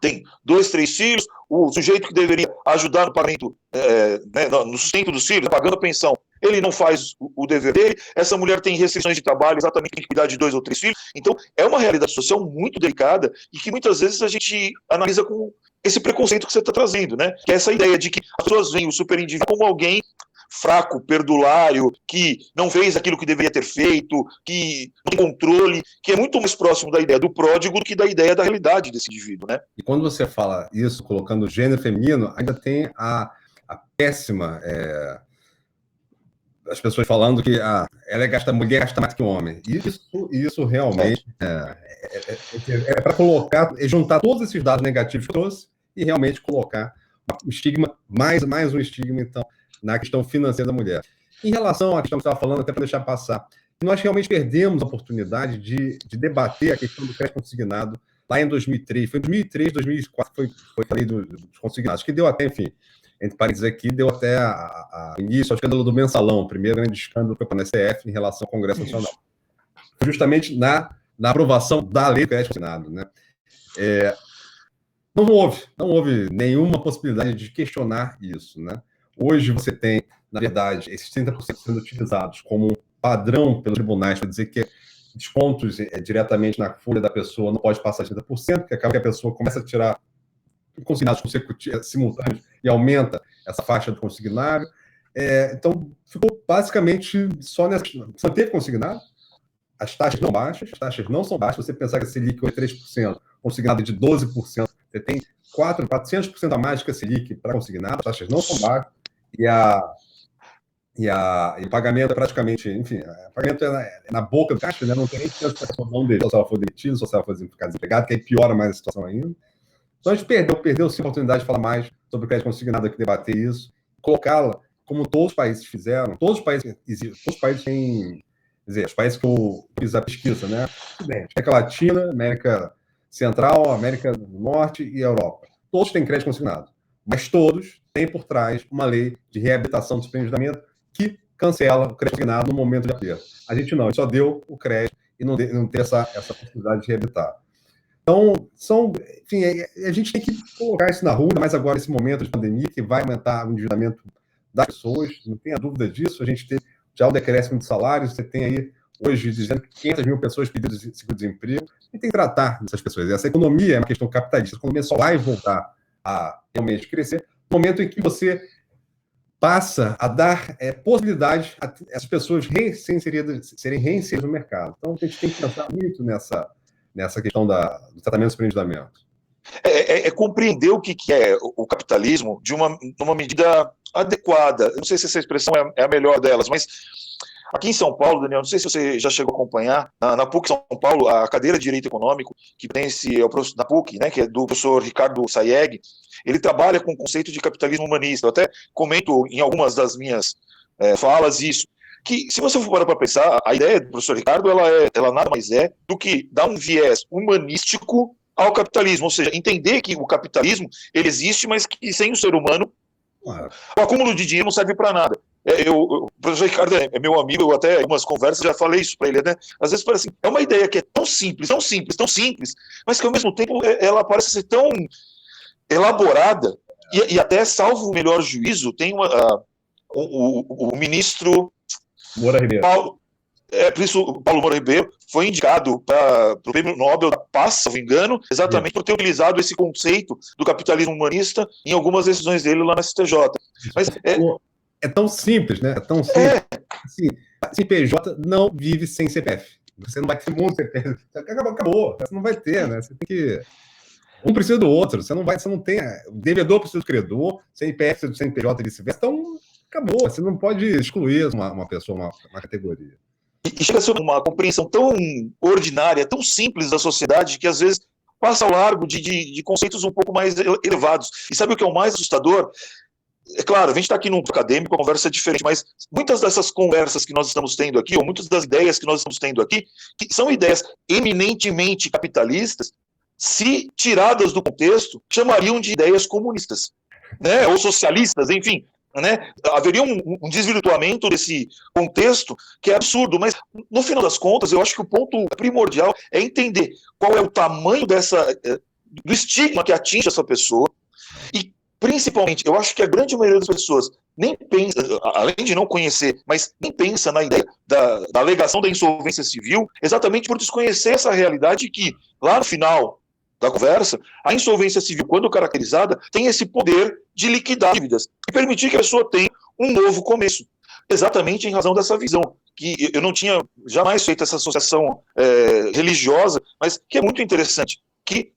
tem 2, 3 filhos, o sujeito que deveria ajudar no pagamento, no sustento dos filhos, pagando a pensão, ele não faz o dever dele, essa mulher tem restrições de trabalho, exatamente tem que cuidar de 2 ou 3 filhos. Então, é uma realidade social muito delicada e que muitas vezes a gente analisa com esse preconceito que você está trazendo, né? Que é essa ideia de que as pessoas veem o superendividado como alguém fraco, perdulário, que não fez aquilo que deveria ter feito, que não tem controle, que é muito mais próximo da ideia do pródigo do que da ideia da realidade desse indivíduo, né?
E quando você fala isso, colocando o gênero feminino, ainda tem a péssima... as pessoas falando que a mulher gasta mais que o homem. Isso realmente é para colocar, juntar todos esses dados negativos que trouxe e realmente colocar um estigma, mais um estigma, então, na questão financeira da mulher. Em relação à questão que você estava falando, até para deixar passar, nós realmente perdemos a oportunidade de debater a questão do crédito consignado lá em 2003. Foi em 2003, 2004 foi a lei dos consignados, que deu até, enfim, entre parênteses aqui, deu até início ao escândalo do mensalão. O primeiro grande escândalo foi para o STF em relação ao Congresso Nacional. Foi justamente na aprovação da lei do crédito consignado, né? Não houve nenhuma possibilidade de questionar isso, né? Hoje você tem, na verdade, esses 30% sendo utilizados como um padrão pelos tribunais para dizer que descontos diretamente na folha da pessoa não pode passar de 30%, porque acaba que a pessoa começa a tirar consignados simultâneos e aumenta essa faixa do consignário. Então, ficou basicamente só nessa... Você teve consignado, as taxas não baixas, as taxas não são baixas. Você pensar que a Selic é 3%, consignado de 12%, você tem 400% a mais que a Selic para consignado, as taxas não são baixas, e o pagamento é praticamente, enfim, o pagamento é na boca do caixa, né? Não tem nem chance da pessoa não deixar, se ela for demitida, se ela for ficar desempregada, que aí piora mais a situação ainda. Então a gente perdeu sim a oportunidade de falar mais sobre o crédito consignado aqui, debater isso, colocá-la como todos os países fizeram, todos os países têm, quer dizer, os países que eu fiz a pesquisa, né? América Latina, América Central, América do Norte e Europa. Todos têm crédito consignado, mas todos têm por trás uma lei de reabilitação do superendividamento que cancela o crédito consignado no momento de aperto. A gente não, a gente só deu o crédito e não tem essa possibilidade de reabilitar. Então, enfim, a gente tem que colocar isso na rua, mas agora nesse momento de pandemia, que vai aumentar o endividamento das pessoas, não tenha dúvida disso. A gente tem já o decréscimo de salários, você tem aí, hoje, dizendo que 500 mil pessoas pedindo seguro-desemprego, e tem que tratar dessas pessoas. Essa economia é uma questão capitalista, a economia só vai voltar a realmente crescer no momento em que você passa a dar possibilidade a essas pessoas serem reinseridas no mercado. Então, a gente tem que pensar muito nessa questão do tratamento do superendividamento.
É compreender o que é o capitalismo de uma medida adequada. Eu não sei se essa expressão é a melhor delas, mas aqui em São Paulo, Daniel, não sei se você já chegou a acompanhar, na PUC São Paulo, a cadeira de Direito Econômico, que pertence na PUC, né, que é do professor Ricardo Sayegh, ele trabalha com o conceito de capitalismo humanista. Eu até comento em algumas das minhas falas isso, que se você for parar para pensar, a ideia do professor Ricardo, ela nada mais é do que dar um viés humanístico ao capitalismo, ou seja, entender que o capitalismo ele existe, mas que sem o ser humano, o acúmulo de dinheiro não serve para nada. O professor Ricardo é meu amigo, eu até em algumas conversas já falei isso para ele, né? Às vezes parece assim, é uma ideia que é tão simples, tão simples, tão simples, mas que ao mesmo tempo ela parece ser tão elaborada e até, salvo o melhor juízo, tem o ministro
Moura Ribeiro.
Por isso, o Paulo Moura Ribeiro foi indicado para o Prêmio Nobel da Paz, se não me engano, exatamente por ter utilizado esse conceito do capitalismo humanista em algumas decisões dele lá na STJ. Mas
é tão simples, né? É tão simples. Assim, CNPJ não vive sem CPF. Você não vai ter muito CPF. Acabou. Você não vai ter, né? Você tem que... Um precisa do outro. Você não tem... O devedor precisa do credor, CNPF precisa do CNPJ e vice-versa. Então, acabou. Você não pode excluir uma pessoa, uma categoria.
E chega a ser uma compreensão tão ordinária, tão simples da sociedade, que às vezes passa ao largo de conceitos um pouco mais elevados. E sabe o que é o mais assustador? É claro, a gente está aqui num acadêmico, a conversa é diferente, mas muitas dessas conversas que nós estamos tendo aqui, ou muitas das ideias que nós estamos tendo aqui, que são ideias eminentemente capitalistas, se tiradas do contexto, chamariam de ideias comunistas, né? Ou socialistas, enfim. Né? Haveria um desvirtuamento desse contexto que é absurdo, mas no final das contas eu acho que o ponto primordial é entender qual é o tamanho do estigma que atinge essa pessoa e principalmente eu acho que a grande maioria das pessoas nem pensa, além de não conhecer, mas nem pensa na ideia da alegação da insolvência civil, exatamente por desconhecer essa realidade que lá no final da conversa, a insolvência civil, quando caracterizada, tem esse poder de liquidar dívidas e permitir que a pessoa tenha um novo começo. Exatamente em razão dessa visão, que eu não tinha jamais feito essa associação religiosa, mas que é muito interessante, que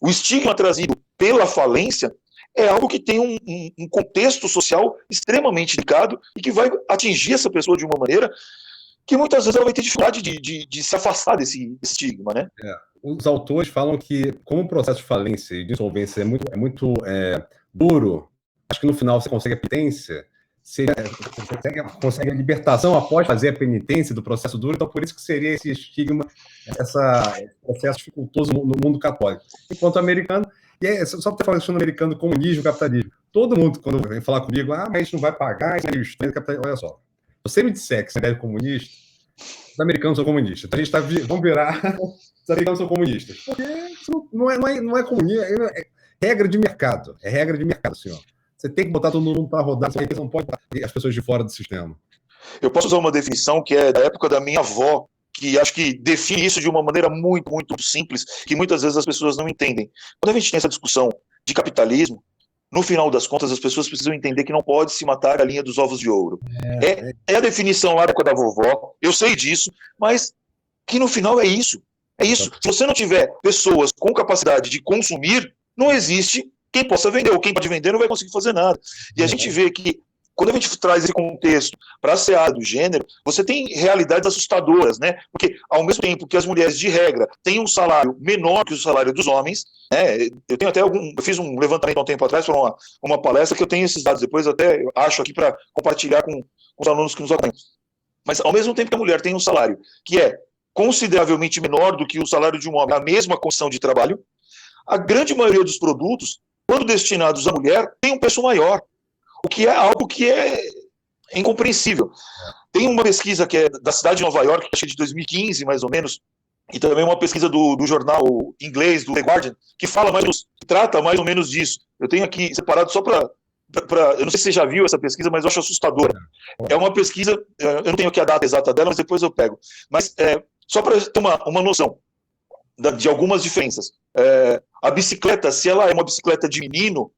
o estigma trazido pela falência é algo que tem um contexto social extremamente delicado e que vai atingir essa pessoa de uma maneira que muitas vezes ela vai ter dificuldade de se afastar desse estigma, né?
Os autores falam que, como o processo de falência e de insolvência é muito duro, acho que no final você consegue a penitência, você consegue a libertação após fazer a penitência do processo duro, então por isso que seria esse estigma, esse processo dificultoso no mundo católico. Enquanto americano, e só para falar isso no americano, comunismo, capitalismo, todo mundo, quando vem falar comigo, mas a gente não vai pagar, isso é estranho, capitalismo. Olha só, se você me disser que você é comunista, os americanos são comunistas, então a gente vamos virar... Os americanos são comunistas. Porque isso não é comunismo, é regra de mercado. É regra de mercado, senhor. Você tem que botar todo mundo para rodar, você não pode botar as pessoas de fora do sistema.
Eu posso usar uma definição que é da época da minha avó, que acho que define isso de uma maneira muito, muito simples, que muitas vezes as pessoas não entendem. Quando a gente tem essa discussão de capitalismo, no final das contas, as pessoas precisam entender que não pode se matar a galinha dos ovos de ouro. É a definição lá da época da vovó, eu sei disso, mas que no final é isso. É isso. Se você não tiver pessoas com capacidade de consumir, não existe quem possa vender, ou quem pode vender não vai conseguir fazer nada. E a gente vê que quando a gente traz esse contexto para a seara do gênero, você tem realidades assustadoras, né? Porque, ao mesmo tempo que as mulheres, de regra, têm um salário menor que o salário dos homens, né? Eu tenho até eu fiz um levantamento há um tempo atrás para uma palestra que eu tenho esses dados, depois até acho aqui para compartilhar com os alunos que nos acompanham. Mas, ao mesmo tempo que a mulher tem um salário que é consideravelmente menor do que o salário de um homem, a mesma condição de trabalho, a grande maioria dos produtos, quando destinados à mulher, tem um preço maior, o que é algo que é incompreensível. Tem uma pesquisa que é da cidade de Nova York, acho que é de 2015, mais ou menos, e também uma pesquisa do jornal inglês, do The Guardian, que trata mais ou menos disso. Eu tenho aqui separado só para... eu não sei se você já viu essa pesquisa, mas eu acho assustadora. É uma pesquisa, eu não tenho aqui a data exata dela, mas depois eu pego. Mas só para ter uma noção de algumas diferenças. A bicicleta, se ela é uma bicicleta de menino,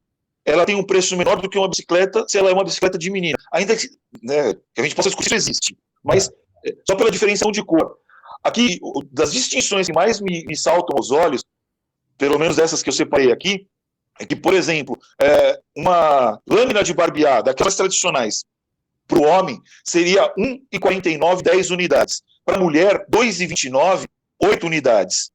ela tem um preço menor do que uma bicicleta se ela é uma bicicleta de menina. Ainda que, né, que a gente possa discutir se existe, mas só pela diferenciação de cor. Aqui, das distinções que mais me saltam aos olhos, pelo menos essas que eu separei aqui, é que, por exemplo, uma lâmina de barbear, daquelas tradicionais, para o homem, seria 1,49, 10 unidades. Para a mulher, 2,29, 8 unidades.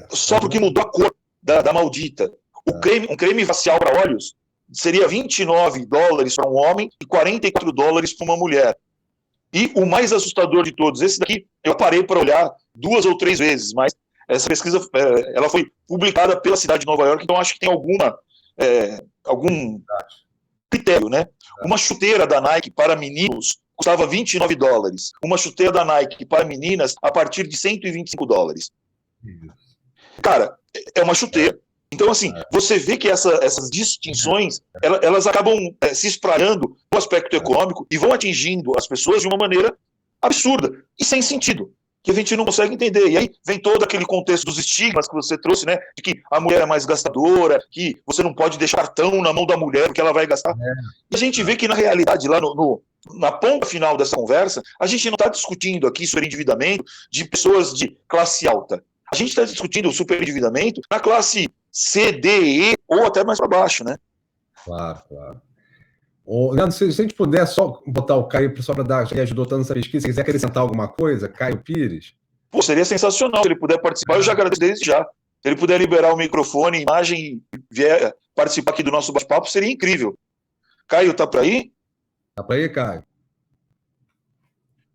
Só porque mudou a cor da maldita. Um creme facial para olhos seria $29 para um homem e $44 para uma mulher. E o mais assustador de todos, esse daqui, eu parei para olhar 2 ou 3 vezes, mas essa pesquisa ela foi publicada pela cidade de Nova York, então acho que tem algum critério, né? Uma chuteira da Nike para meninos custava $29. Uma chuteira da Nike para meninas a partir de $125. Cara, é uma chuteira. Então, assim, você vê que essas distinções, elas acabam se espraiando no aspecto econômico e vão atingindo as pessoas de uma maneira absurda e sem sentido, que a gente não consegue entender. E aí vem todo aquele contexto dos estigmas que você trouxe, né? De que a mulher é mais gastadora, que você não pode deixar cartão na mão da mulher porque ela vai gastar. E a gente vê que, na realidade, lá na ponta final dessa conversa, a gente não está discutindo aqui sobre endividamento de pessoas de classe alta. A gente está discutindo o superendividamento na classe C, D, E ou até mais para baixo, né?
Claro. Leandro, se a gente puder só botar o Caio só para dar, que ajudou tanto nessa pesquisa, se quiser acrescentar alguma coisa, Caio Pires.
Pô, seria sensacional se ele puder participar, eu já agradeço desde já. Se ele puder liberar o microfone, imagem e vier participar aqui do nosso bate-papo, seria incrível. Caio, tá por aí?
Tá por aí, Caio?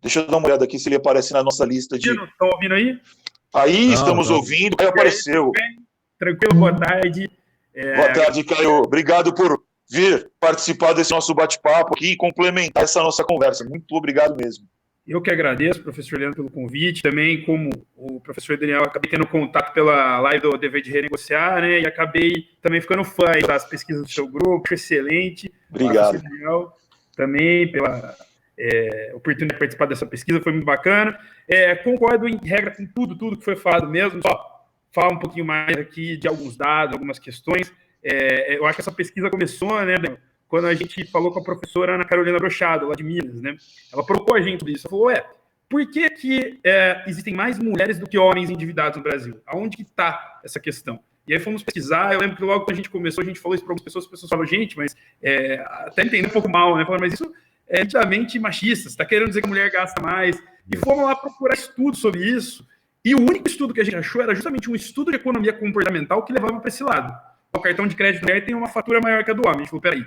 Deixa eu dar uma olhada aqui se ele aparece na nossa lista de...
Estão ouvindo aí?
Aí, estamos ouvindo, Caio apareceu.
Tranquilo, boa tarde.
Boa tarde, Caio. Obrigado por vir participar desse nosso bate-papo aqui e complementar essa nossa conversa. Muito obrigado mesmo.
Eu que agradeço, professor Leandro, pelo convite. Também, como o professor Daniel, acabei tendo contato pela live do Dever de Renegociar, né? E acabei também ficando fã das pesquisas do seu grupo. Excelente.
Obrigado.
Daniel, também pela oportunidade de participar dessa pesquisa, foi muito bacana. Concordo em regra com tudo que foi falado mesmo. Só falar um pouquinho mais aqui de alguns dados, algumas questões. Eu acho que essa pesquisa começou, né, quando a gente falou com a professora Ana Carolina Brochado, lá de Minas, né? Ela provocou a gente sobre isso. Ela falou, por que existem mais mulheres do que homens endividados no Brasil? Aonde que está essa questão? E aí fomos pesquisar, eu lembro que logo que a gente começou, a gente falou isso para algumas pessoas, as pessoas falaram, gente, mas até entender um pouco mal, né? Falaram, mas isso é nitidamente machista, você está querendo dizer que a mulher gasta mais. E fomos lá procurar estudos sobre isso, e o único estudo que a gente achou era justamente um estudo de economia comportamental que levava para esse lado. O cartão de crédito da mulher tem uma fatura maior que a do homem. A gente falou, peraí,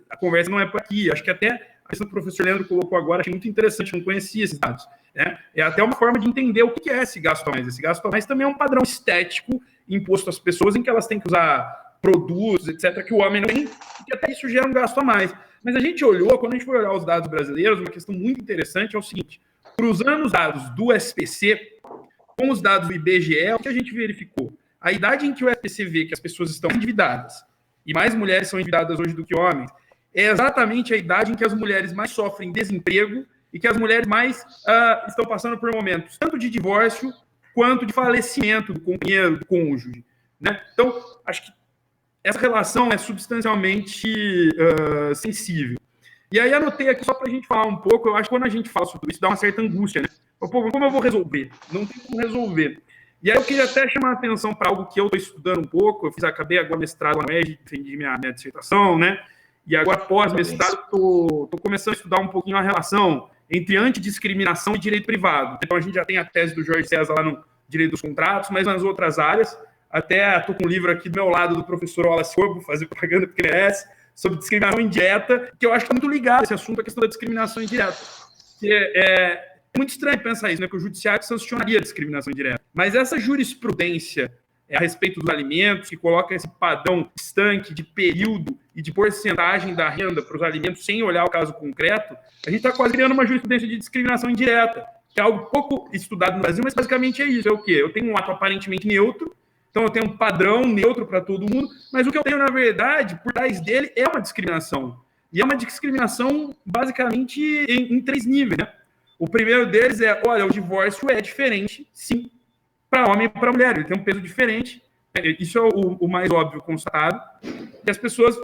a conversa não é por aqui. Acho que até a questão que o professor Leandro colocou agora, achei muito interessante, não conhecia esses dados. Né? É até uma forma de entender o que é esse gasto a mais. Esse gasto a mais também é um padrão estético imposto às pessoas em que elas têm que usar produtos, etc., que o homem não tem, e que até isso gera um gasto a mais. Mas a gente olhou, quando a gente foi olhar os dados brasileiros, uma questão muito interessante é o seguinte, cruzando os dados do SPC com os dados do IBGE, o que a gente verificou? A idade em que o SPC vê que as pessoas estão endividadas, e mais mulheres são endividadas hoje do que homens, é exatamente a idade em que as mulheres mais sofrem desemprego e que as mulheres mais estão passando por momentos tanto de divórcio quanto de falecimento do companheiro, do cônjuge. Né? Então, acho que essa relação é substancialmente sensível. E aí anotei aqui só para a gente falar um pouco, eu acho que quando a gente fala sobre isso, dá uma certa angústia, né? Pô, como eu vou resolver? Não tem como resolver. E aí eu queria até chamar a atenção para algo que eu estou estudando um pouco, acabei agora mestrado na UERJ, defendi minha dissertação, né? e agora pós-mestrado estou começando a estudar um pouquinho a relação entre antidiscriminação e direito privado. Então a gente já tem a tese do Jorge César lá no direito dos contratos, mas nas outras áreas, até estou com um livro aqui do meu lado do professor Wallace Corbo, fazer propaganda porque merece, sobre discriminação indireta, que eu acho que é muito ligado esse assunto, a questão da discriminação indireta. Que é muito estranho pensar isso, né, que o judiciário sancionaria a discriminação indireta. Mas essa jurisprudência a respeito dos alimentos, que coloca esse padrão estanque de período e de porcentagem da renda para os alimentos sem olhar o caso concreto, a gente está quase criando uma jurisprudência de discriminação indireta, que é algo pouco estudado no Brasil, mas basicamente é isso. É o quê? Eu tenho um ato aparentemente neutro, então eu tenho um padrão neutro para todo mundo, mas o que eu tenho, na verdade, por trás dele é uma discriminação. E é uma discriminação, basicamente, em 3 níveis, né? O primeiro deles é, olha, o divórcio é diferente, sim, para homem e para mulher. Ele tem um peso diferente. Isso é o mais óbvio constatado. E as pessoas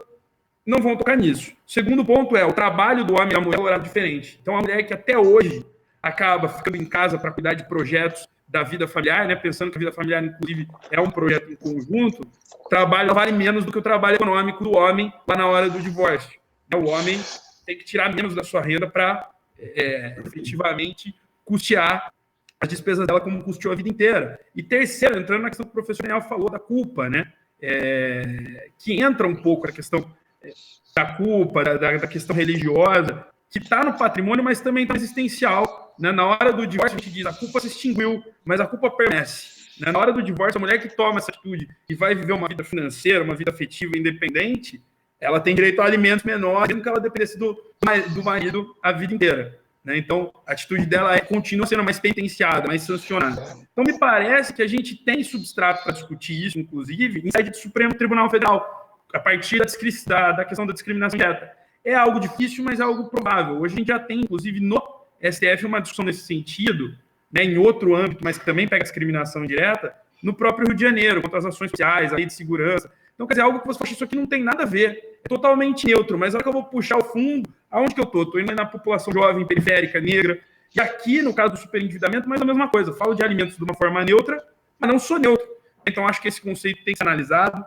não vão tocar nisso. O segundo ponto é, o trabalho do homem e da mulher é um horário diferente. Então, a mulher que até hoje acaba ficando em casa para cuidar de projetos da vida familiar, né, pensando que a vida familiar, inclusive, é um projeto em conjunto, o trabalho vale menos do que o trabalho econômico do homem lá na hora do divórcio. O homem tem que tirar menos da sua renda para efetivamente custear as despesas dela como custeou a vida inteira. E terceiro, entrando na questão que o professor Daniel falou da culpa, né? Que entra um pouco a questão da culpa, da questão religiosa, que está no patrimônio, mas também está existencial. Né? Na hora do divórcio, a gente diz, a culpa se extinguiu, mas a culpa permanece. Né? Na hora do divórcio, a mulher que toma essa atitude e vai viver uma vida financeira, uma vida afetiva independente, ela tem direito a alimentos menores, mesmo que ela dependesse do marido a vida inteira. Né? Então, a atitude dela continua sendo mais penitenciada, mais sancionada. Então, me parece que a gente tem substrato para discutir isso, inclusive, em sede do Supremo Tribunal Federal, a partir da questão da discriminação direta. É algo difícil, mas é algo provável. Hoje a gente já tem, inclusive, no STF, uma discussão nesse sentido, né, em outro âmbito, mas que também pega discriminação direta, no próprio Rio de Janeiro, contra as ações sociais, a lei de segurança. Então, quer dizer, algo que você fala, isso aqui não tem nada a ver, é totalmente neutro, mas a hora que eu vou puxar o fundo, aonde que eu estou? Estou indo na população jovem, periférica, negra, e aqui, no caso do superendividamento, mais a mesma coisa, eu falo de alimentos de uma forma neutra, mas não sou neutro. Então, acho que esse conceito tem que ser analisado.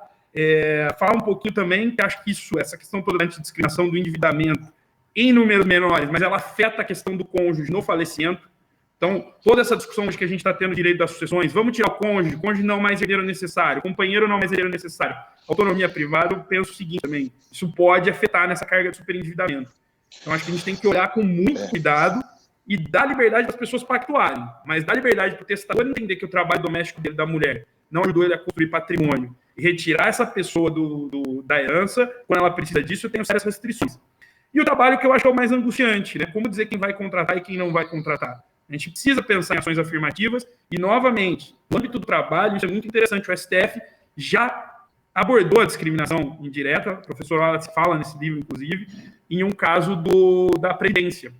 Falar um pouquinho também, que acho que essa questão toda da discriminação do endividamento em números menores, mas ela afeta a questão do cônjuge no falecimento. Então, toda essa discussão de que a gente está tendo direito das sucessões, vamos tirar o cônjuge não mais herdeiro necessário, companheiro não mais herdeiro necessário, autonomia privada, eu penso o seguinte também, isso pode afetar nessa carga de superendividamento. Então, acho que a gente tem que olhar com muito cuidado e dar liberdade para as pessoas pactuarem, mas dar liberdade para o testador entender que o trabalho doméstico dele, da mulher, não ajudou ele a construir patrimônio e retirar essa pessoa da herança, quando ela precisa disso, eu tenho sérias restrições. E o trabalho que eu acho que é o mais angustiante, né? Como dizer quem vai contratar e quem não vai contratar. A gente precisa pensar em ações afirmativas e, novamente, no âmbito do trabalho, isso é muito interessante, o STF já abordou a discriminação indireta, o professor Wallace fala nesse livro, inclusive, em um caso da Previdência,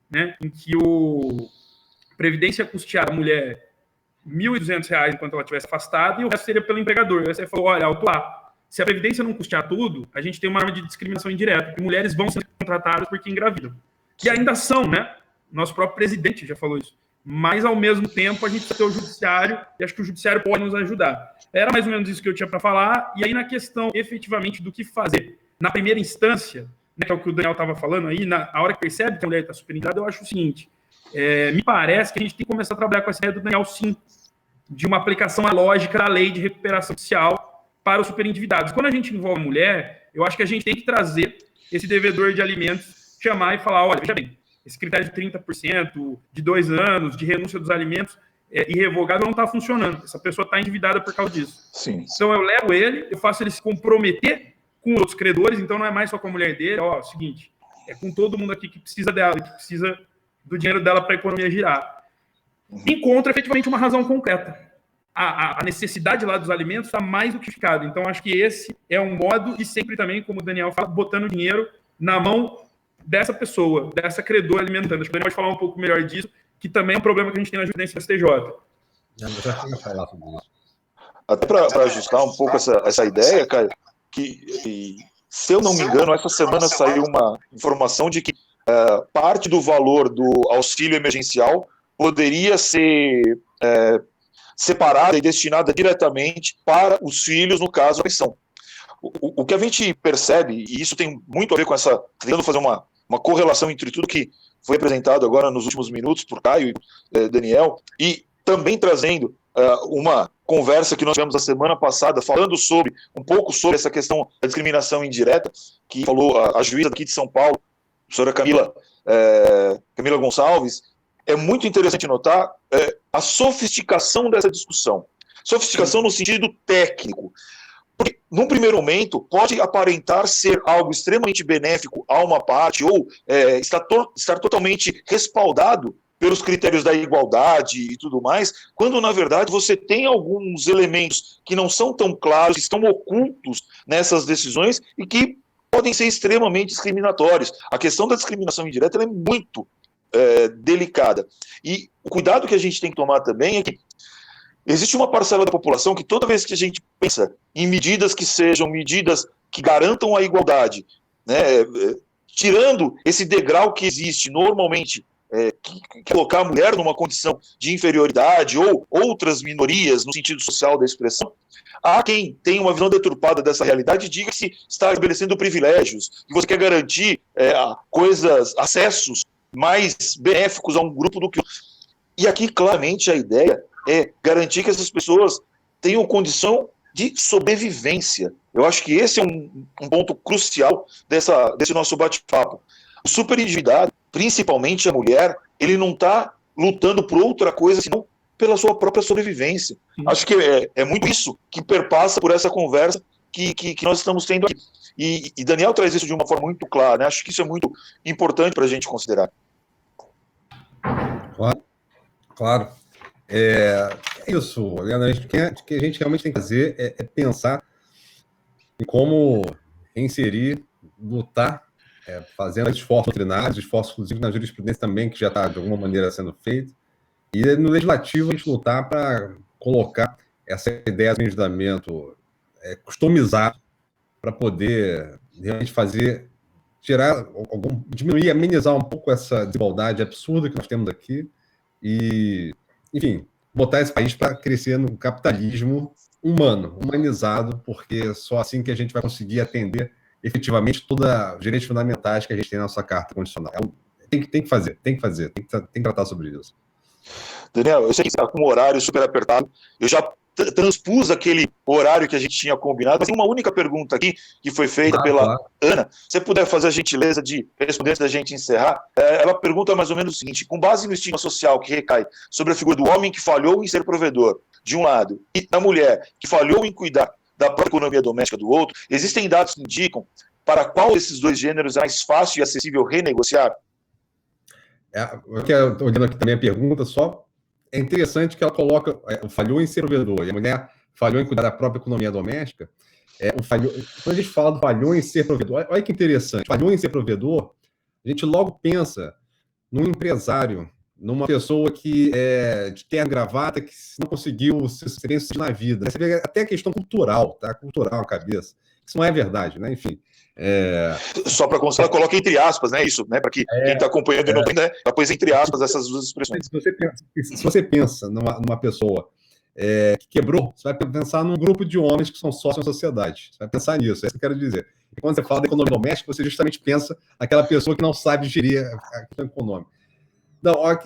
né, em que a Previdência custeava a mulher R$ 1.200 enquanto ela estivesse afastada e o resto seria pelo empregador. Aí você falou, olha, alto lá, se a Previdência não custear tudo, a gente tem uma arma de discriminação indireta, porque mulheres vão ser contratadas porque engravidam. E ainda são, né? Nosso próprio presidente já falou isso. Mas, ao mesmo tempo, a gente precisa ter o judiciário, e acho que o judiciário pode nos ajudar. Era mais ou menos isso que eu tinha para falar. E aí, na questão, efetivamente, do que fazer. Na primeira instância, né, que é o que o Daniel estava falando aí, a hora que percebe que a mulher está superendividada, eu acho o seguinte, me parece que a gente tem que começar a trabalhar com essa ideia do Daniel, sim, de uma aplicação lógica da lei de recuperação social para os superendividados. Quando a gente envolve a mulher, eu acho que a gente tem que trazer esse devedor de alimentos, chamar e falar, olha, veja bem, esse critério de 30%, de 2 anos, de renúncia dos alimentos irrevogável não está funcionando. Essa pessoa está endividada por causa disso.
Sim.
Então, eu levo ele, eu faço ele se comprometer com outros credores, então não é mais só com a mulher dele, é o seguinte, é com todo mundo aqui que precisa dela, que precisa do dinheiro dela para a economia girar. Encontra efetivamente uma razão concreta. A necessidade lá dos alimentos está mais do que justificada. Então, acho que esse é um modo, e sempre também, como o Daniel fala, botando dinheiro na mão dessa pessoa, dessa credora alimentando. Acho que o Daniel pode falar um pouco melhor disso, que também é um problema que a gente tem na jurisprudência STJ.
Até para ajustar um pouco essa ideia, cara, que, se eu não me engano, essa semana saiu uma informação de que parte do valor do auxílio emergencial poderia ser separada e destinada diretamente para os filhos, no caso, a pensão. O que a gente percebe, e isso tem muito a ver com essa, tentando fazer uma correlação entre tudo que foi apresentado agora nos últimos minutos por Caio e Daniel, e também trazendo uma conversa que nós tivemos a semana passada, falando um pouco sobre essa questão da discriminação indireta, que falou a juíza aqui de São Paulo, a professora Camila Gonçalves. É muito interessante notar a sofisticação dessa discussão. Sofisticação no sentido técnico. Porque, num primeiro momento, pode aparentar ser algo extremamente benéfico a uma parte ou estar totalmente respaldado pelos critérios da igualdade e tudo mais, quando, na verdade, você tem alguns elementos que não são tão claros, que estão ocultos nessas decisões e que podem ser extremamente discriminatórios. A questão da discriminação indireta ela é muito delicada. E o cuidado que a gente tem que tomar também é que existe uma parcela da população que toda vez que a gente pensa em medidas que sejam medidas que garantam a igualdade, né, tirando esse degrau que existe normalmente, que colocar a mulher numa condição de inferioridade ou outras minorias no sentido social da expressão, há quem tem uma visão deturpada dessa realidade e diga que se está estabelecendo privilégios, que você quer garantir acessos mais benéficos a um grupo do que outro. E aqui, claramente, a ideia é garantir que essas pessoas tenham condição de sobrevivência. Eu acho que esse é um ponto crucial desse nosso bate-papo. O superindividuado, principalmente a mulher, ele não está lutando por outra coisa senão pela sua própria sobrevivência. Acho que é muito isso que perpassa por essa conversa que nós estamos tendo aqui. E Daniel traz isso de uma forma muito clara, né? Acho que isso é muito importante para a gente considerar.
Claro. É isso, Leandro. O que a gente realmente tem que fazer é pensar em como inserir, lutar, fazendo esforços doutrinários, esforços, inclusive, na jurisprudência também, que já está, de alguma maneira, sendo feito. E no legislativo, a gente lutar para colocar essa ideia de endividamento customizado para poder realmente diminuir, amenizar um pouco essa desigualdade absurda que nós temos aqui e, enfim, botar esse país para crescer no capitalismo humano, humanizado, porque é só assim que a gente vai conseguir atender efetivamente todos os direitos fundamentais que a gente tem na nossa Carta Constitucional. Tem que tratar sobre isso.
Daniel, eu sei que você está com um horário super apertado, eu já transpus aquele horário que a gente tinha combinado, mas tem uma única pergunta aqui que foi feita pela Ana. Se você puder fazer a gentileza de responder antes da gente encerrar, ela pergunta mais ou menos o seguinte: com base no estigma social que recai sobre a figura do homem que falhou em ser provedor, de um lado, e da mulher que falhou em cuidar da própria economia doméstica do outro, existem dados que indicam para qual desses dois gêneros é mais fácil e acessível renegociar?
Olhando aqui também a pergunta, só é interessante que ela coloca falhou em ser provedor e a mulher falhou em cuidar da própria economia doméstica. Quando a gente fala do falhou em ser provedor, olha que interessante, falhou em ser provedor, a gente logo pensa num empresário, numa pessoa que de terno e gravata, que não conseguiu ser bem-sucedido na vida. Você vê até a questão cultural, tá? Cultural na cabeça. Isso não é verdade, né? Enfim.
Só para constar, coloca entre aspas, né? Isso, né? Para quem está acompanhando não tem, né? Ela pôs entre aspas essas duas expressões.
Se você pensa numa pessoa que quebrou, você vai pensar num grupo de homens que são sócios na sociedade. Você vai pensar nisso, é isso que eu quero dizer. E quando você fala da economia doméstica, você justamente pensa naquela pessoa que não sabe gerir a questão econômica.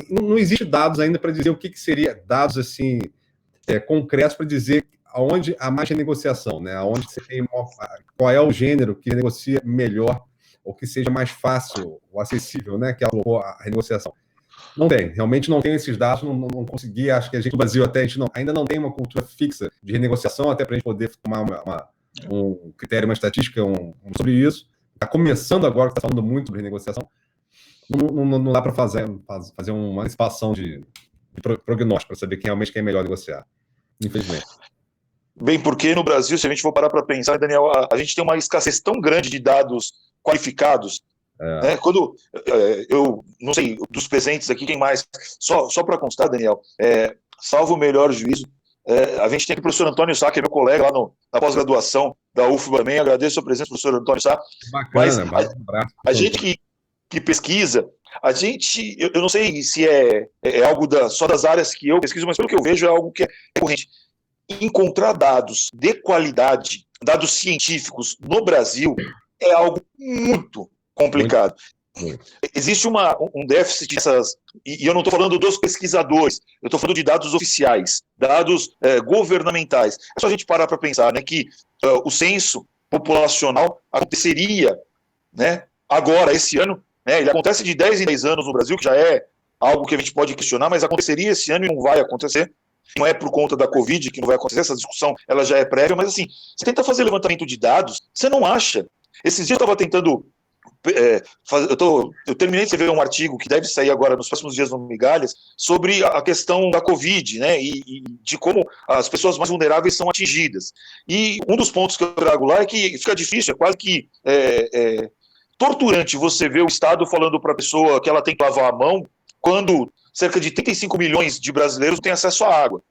Não existe dados ainda para dizer o que seria dados assim concretos para dizer aonde há mais renegociação, né? Aonde você tem qual é o gênero que negocia melhor ou que seja mais fácil ou acessível, né? Que a renegociação. Não tem, realmente não tem esses dados, não consegui, acho que a gente no Brasil até ainda não tem uma cultura fixa de renegociação, até para a gente poder tomar um critério, uma estatística sobre isso. Está começando agora, está falando muito sobre renegociação. Não dá para fazer uma antecipação de prognóstico para saber quem é melhor negociar, infelizmente.
Bem, porque no Brasil, se a gente for parar para pensar, Daniel, a gente tem uma escassez tão grande de dados qualificados, né? Quando, eu não sei, dos presentes aqui, quem mais? Só para constar, Daniel, salvo o melhor juízo, a gente tem aqui o professor Antônio Sá, que é meu colega lá na pós-graduação da UFBA também, agradeço a presença do professor Antônio Sá.
Bacana,
mas a gente que pesquisa, eu não sei se é algo só das áreas que eu pesquiso, mas pelo que eu vejo é algo que é corrente. Encontrar dados de qualidade dados científicos no Brasil é algo muito complicado. Existe um déficit dessas, e eu não estou falando dos pesquisadores, eu estou falando de dados oficiais, dados governamentais. É só a gente parar para pensar, né, que o censo populacional aconteceria, né, agora, esse ano, né, ele acontece de 10 em 10 anos no Brasil, que já é algo que a gente pode questionar, mas aconteceria esse ano e não vai acontecer. Não é por conta da Covid que não vai acontecer, essa discussão ela já é prévia, mas assim, você tenta fazer levantamento de dados, você não acha. Esses dias eu estava tentando eu terminei de escrever um artigo que deve sair agora nos próximos dias no Migalhas sobre a questão da Covid, né, e de como as pessoas mais vulneráveis são atingidas. E um dos pontos que eu trago lá é que fica difícil, é quase que torturante você ver o Estado falando para a pessoa que ela tem que lavar a mão quando cerca de 35 milhões de brasileiros não têm acesso à água.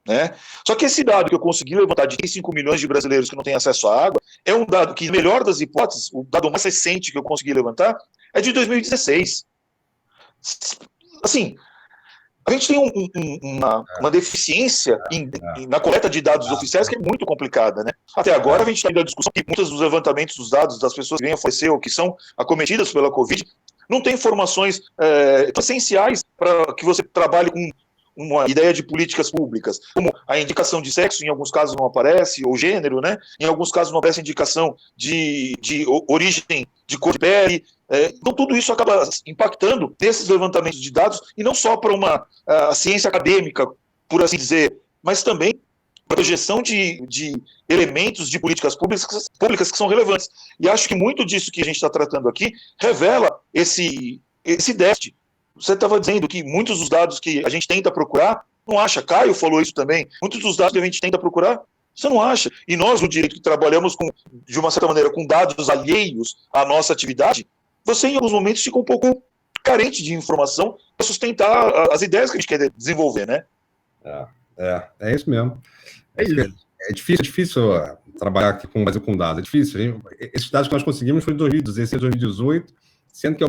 Né? Só que esse dado que eu consegui levantar de 5 milhões de brasileiros que não têm acesso à água é um dado que, melhor das hipóteses, o dado mais recente que eu consegui levantar é de 2016. Assim, a gente tem uma deficiência na coleta de dados oficiais que é muito complicada. Né? Até agora a gente está indo à discussão que muitos dos levantamentos dos dados das pessoas que vêm a falecer ou que são acometidas pela Covid não tem informações essenciais para que você trabalhe com uma ideia de políticas públicas, como a indicação de sexo, em alguns casos não aparece, ou gênero, né? Em alguns casos não aparece indicação de origem de cor de pele. Então, tudo isso acaba impactando nesses levantamentos de dados, e não só para uma ciência acadêmica, por assim dizer, mas também para a projeção de elementos de políticas públicas que são relevantes. E acho que muito disso que a gente está tratando aqui revela esse déficit. Você estava dizendo que muitos dos dados que a gente tenta procurar, não acha. Caio falou isso também. Muitos dos dados que a gente tenta procurar, você não acha. E nós, no direito, que trabalhamos de uma certa maneira com dados alheios à nossa atividade, você em alguns momentos fica um pouco carente de informação para sustentar as ideias que a gente quer desenvolver, né?
É isso mesmo. É difícil trabalhar aqui com o Brasil com dados. É difícil. Esses dados que nós conseguimos foi em 2016, 2018, sendo que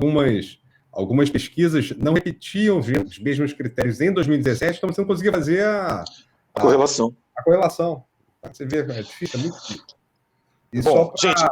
algumas pesquisas não repetiam os mesmos critérios em 2017, então você não conseguia fazer a
correlação.
A correlação. Você vê, é difícil, é muito difícil. E
bom, gente...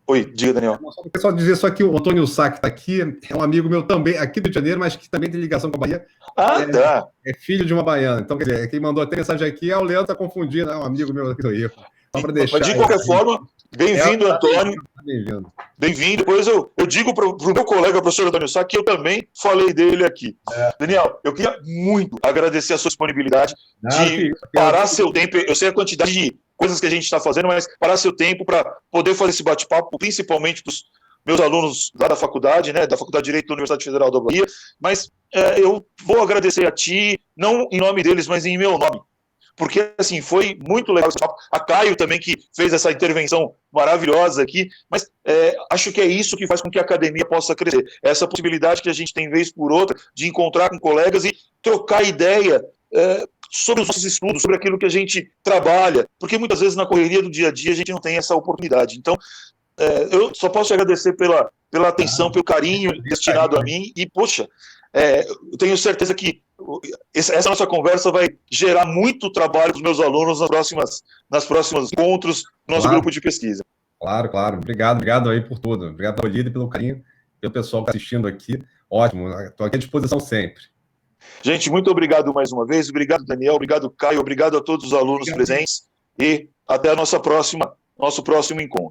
Oi, diga, Daniel.
Só dizer só que o Antônio Sá, que está aqui, é um amigo meu também, aqui do Rio de Janeiro, mas que também tem ligação com a Bahia.
Tá.
É filho de uma baiana. Então, quer dizer, quem mandou até mensagem aqui é o Leandro, está confundindo, é um amigo meu aqui do Rio. Só para deixar.
Mas de qualquer forma, bem-vindo, Antônio.
Bem-vindo.
Bem-vindo. Depois eu digo para o meu colega, professor Antônio Sá, que eu também falei dele aqui. Daniel, eu queria muito agradecer a sua disponibilidade de parar seu tempo. Eu sei a quantidade de coisas que a gente está fazendo, mas parar seu tempo para poder fazer esse bate-papo, principalmente para os meus alunos lá da faculdade, né, da Faculdade de Direito da Universidade Federal da Bahia. Mas eu vou agradecer a ti, não em nome deles, mas em meu nome. Porque, assim, foi muito legal esse papo. A Caio também, que fez essa intervenção maravilhosa aqui, mas acho que é isso que faz com que a academia possa crescer. Essa possibilidade que a gente tem, vez por outra, de encontrar com colegas e trocar ideia sobre os nossos estudos, sobre aquilo que a gente trabalha, porque muitas vezes na correria do dia a dia a gente não tem essa oportunidade. Então, eu só posso te agradecer pela atenção, pelo carinho destinado a mim, e, poxa, eu tenho certeza que essa nossa conversa vai gerar muito trabalho para os meus alunos nas próximas encontros do nosso grupo de pesquisa.
Claro. Obrigado aí por tudo. Obrigado pelo líder, pelo carinho, pelo pessoal que está assistindo aqui. Ótimo, estou aqui à disposição sempre.
Gente, muito obrigado mais uma vez. Obrigado, Daniel. Obrigado, Caio. Obrigado a todos os alunos presentes. E até nosso próximo encontro.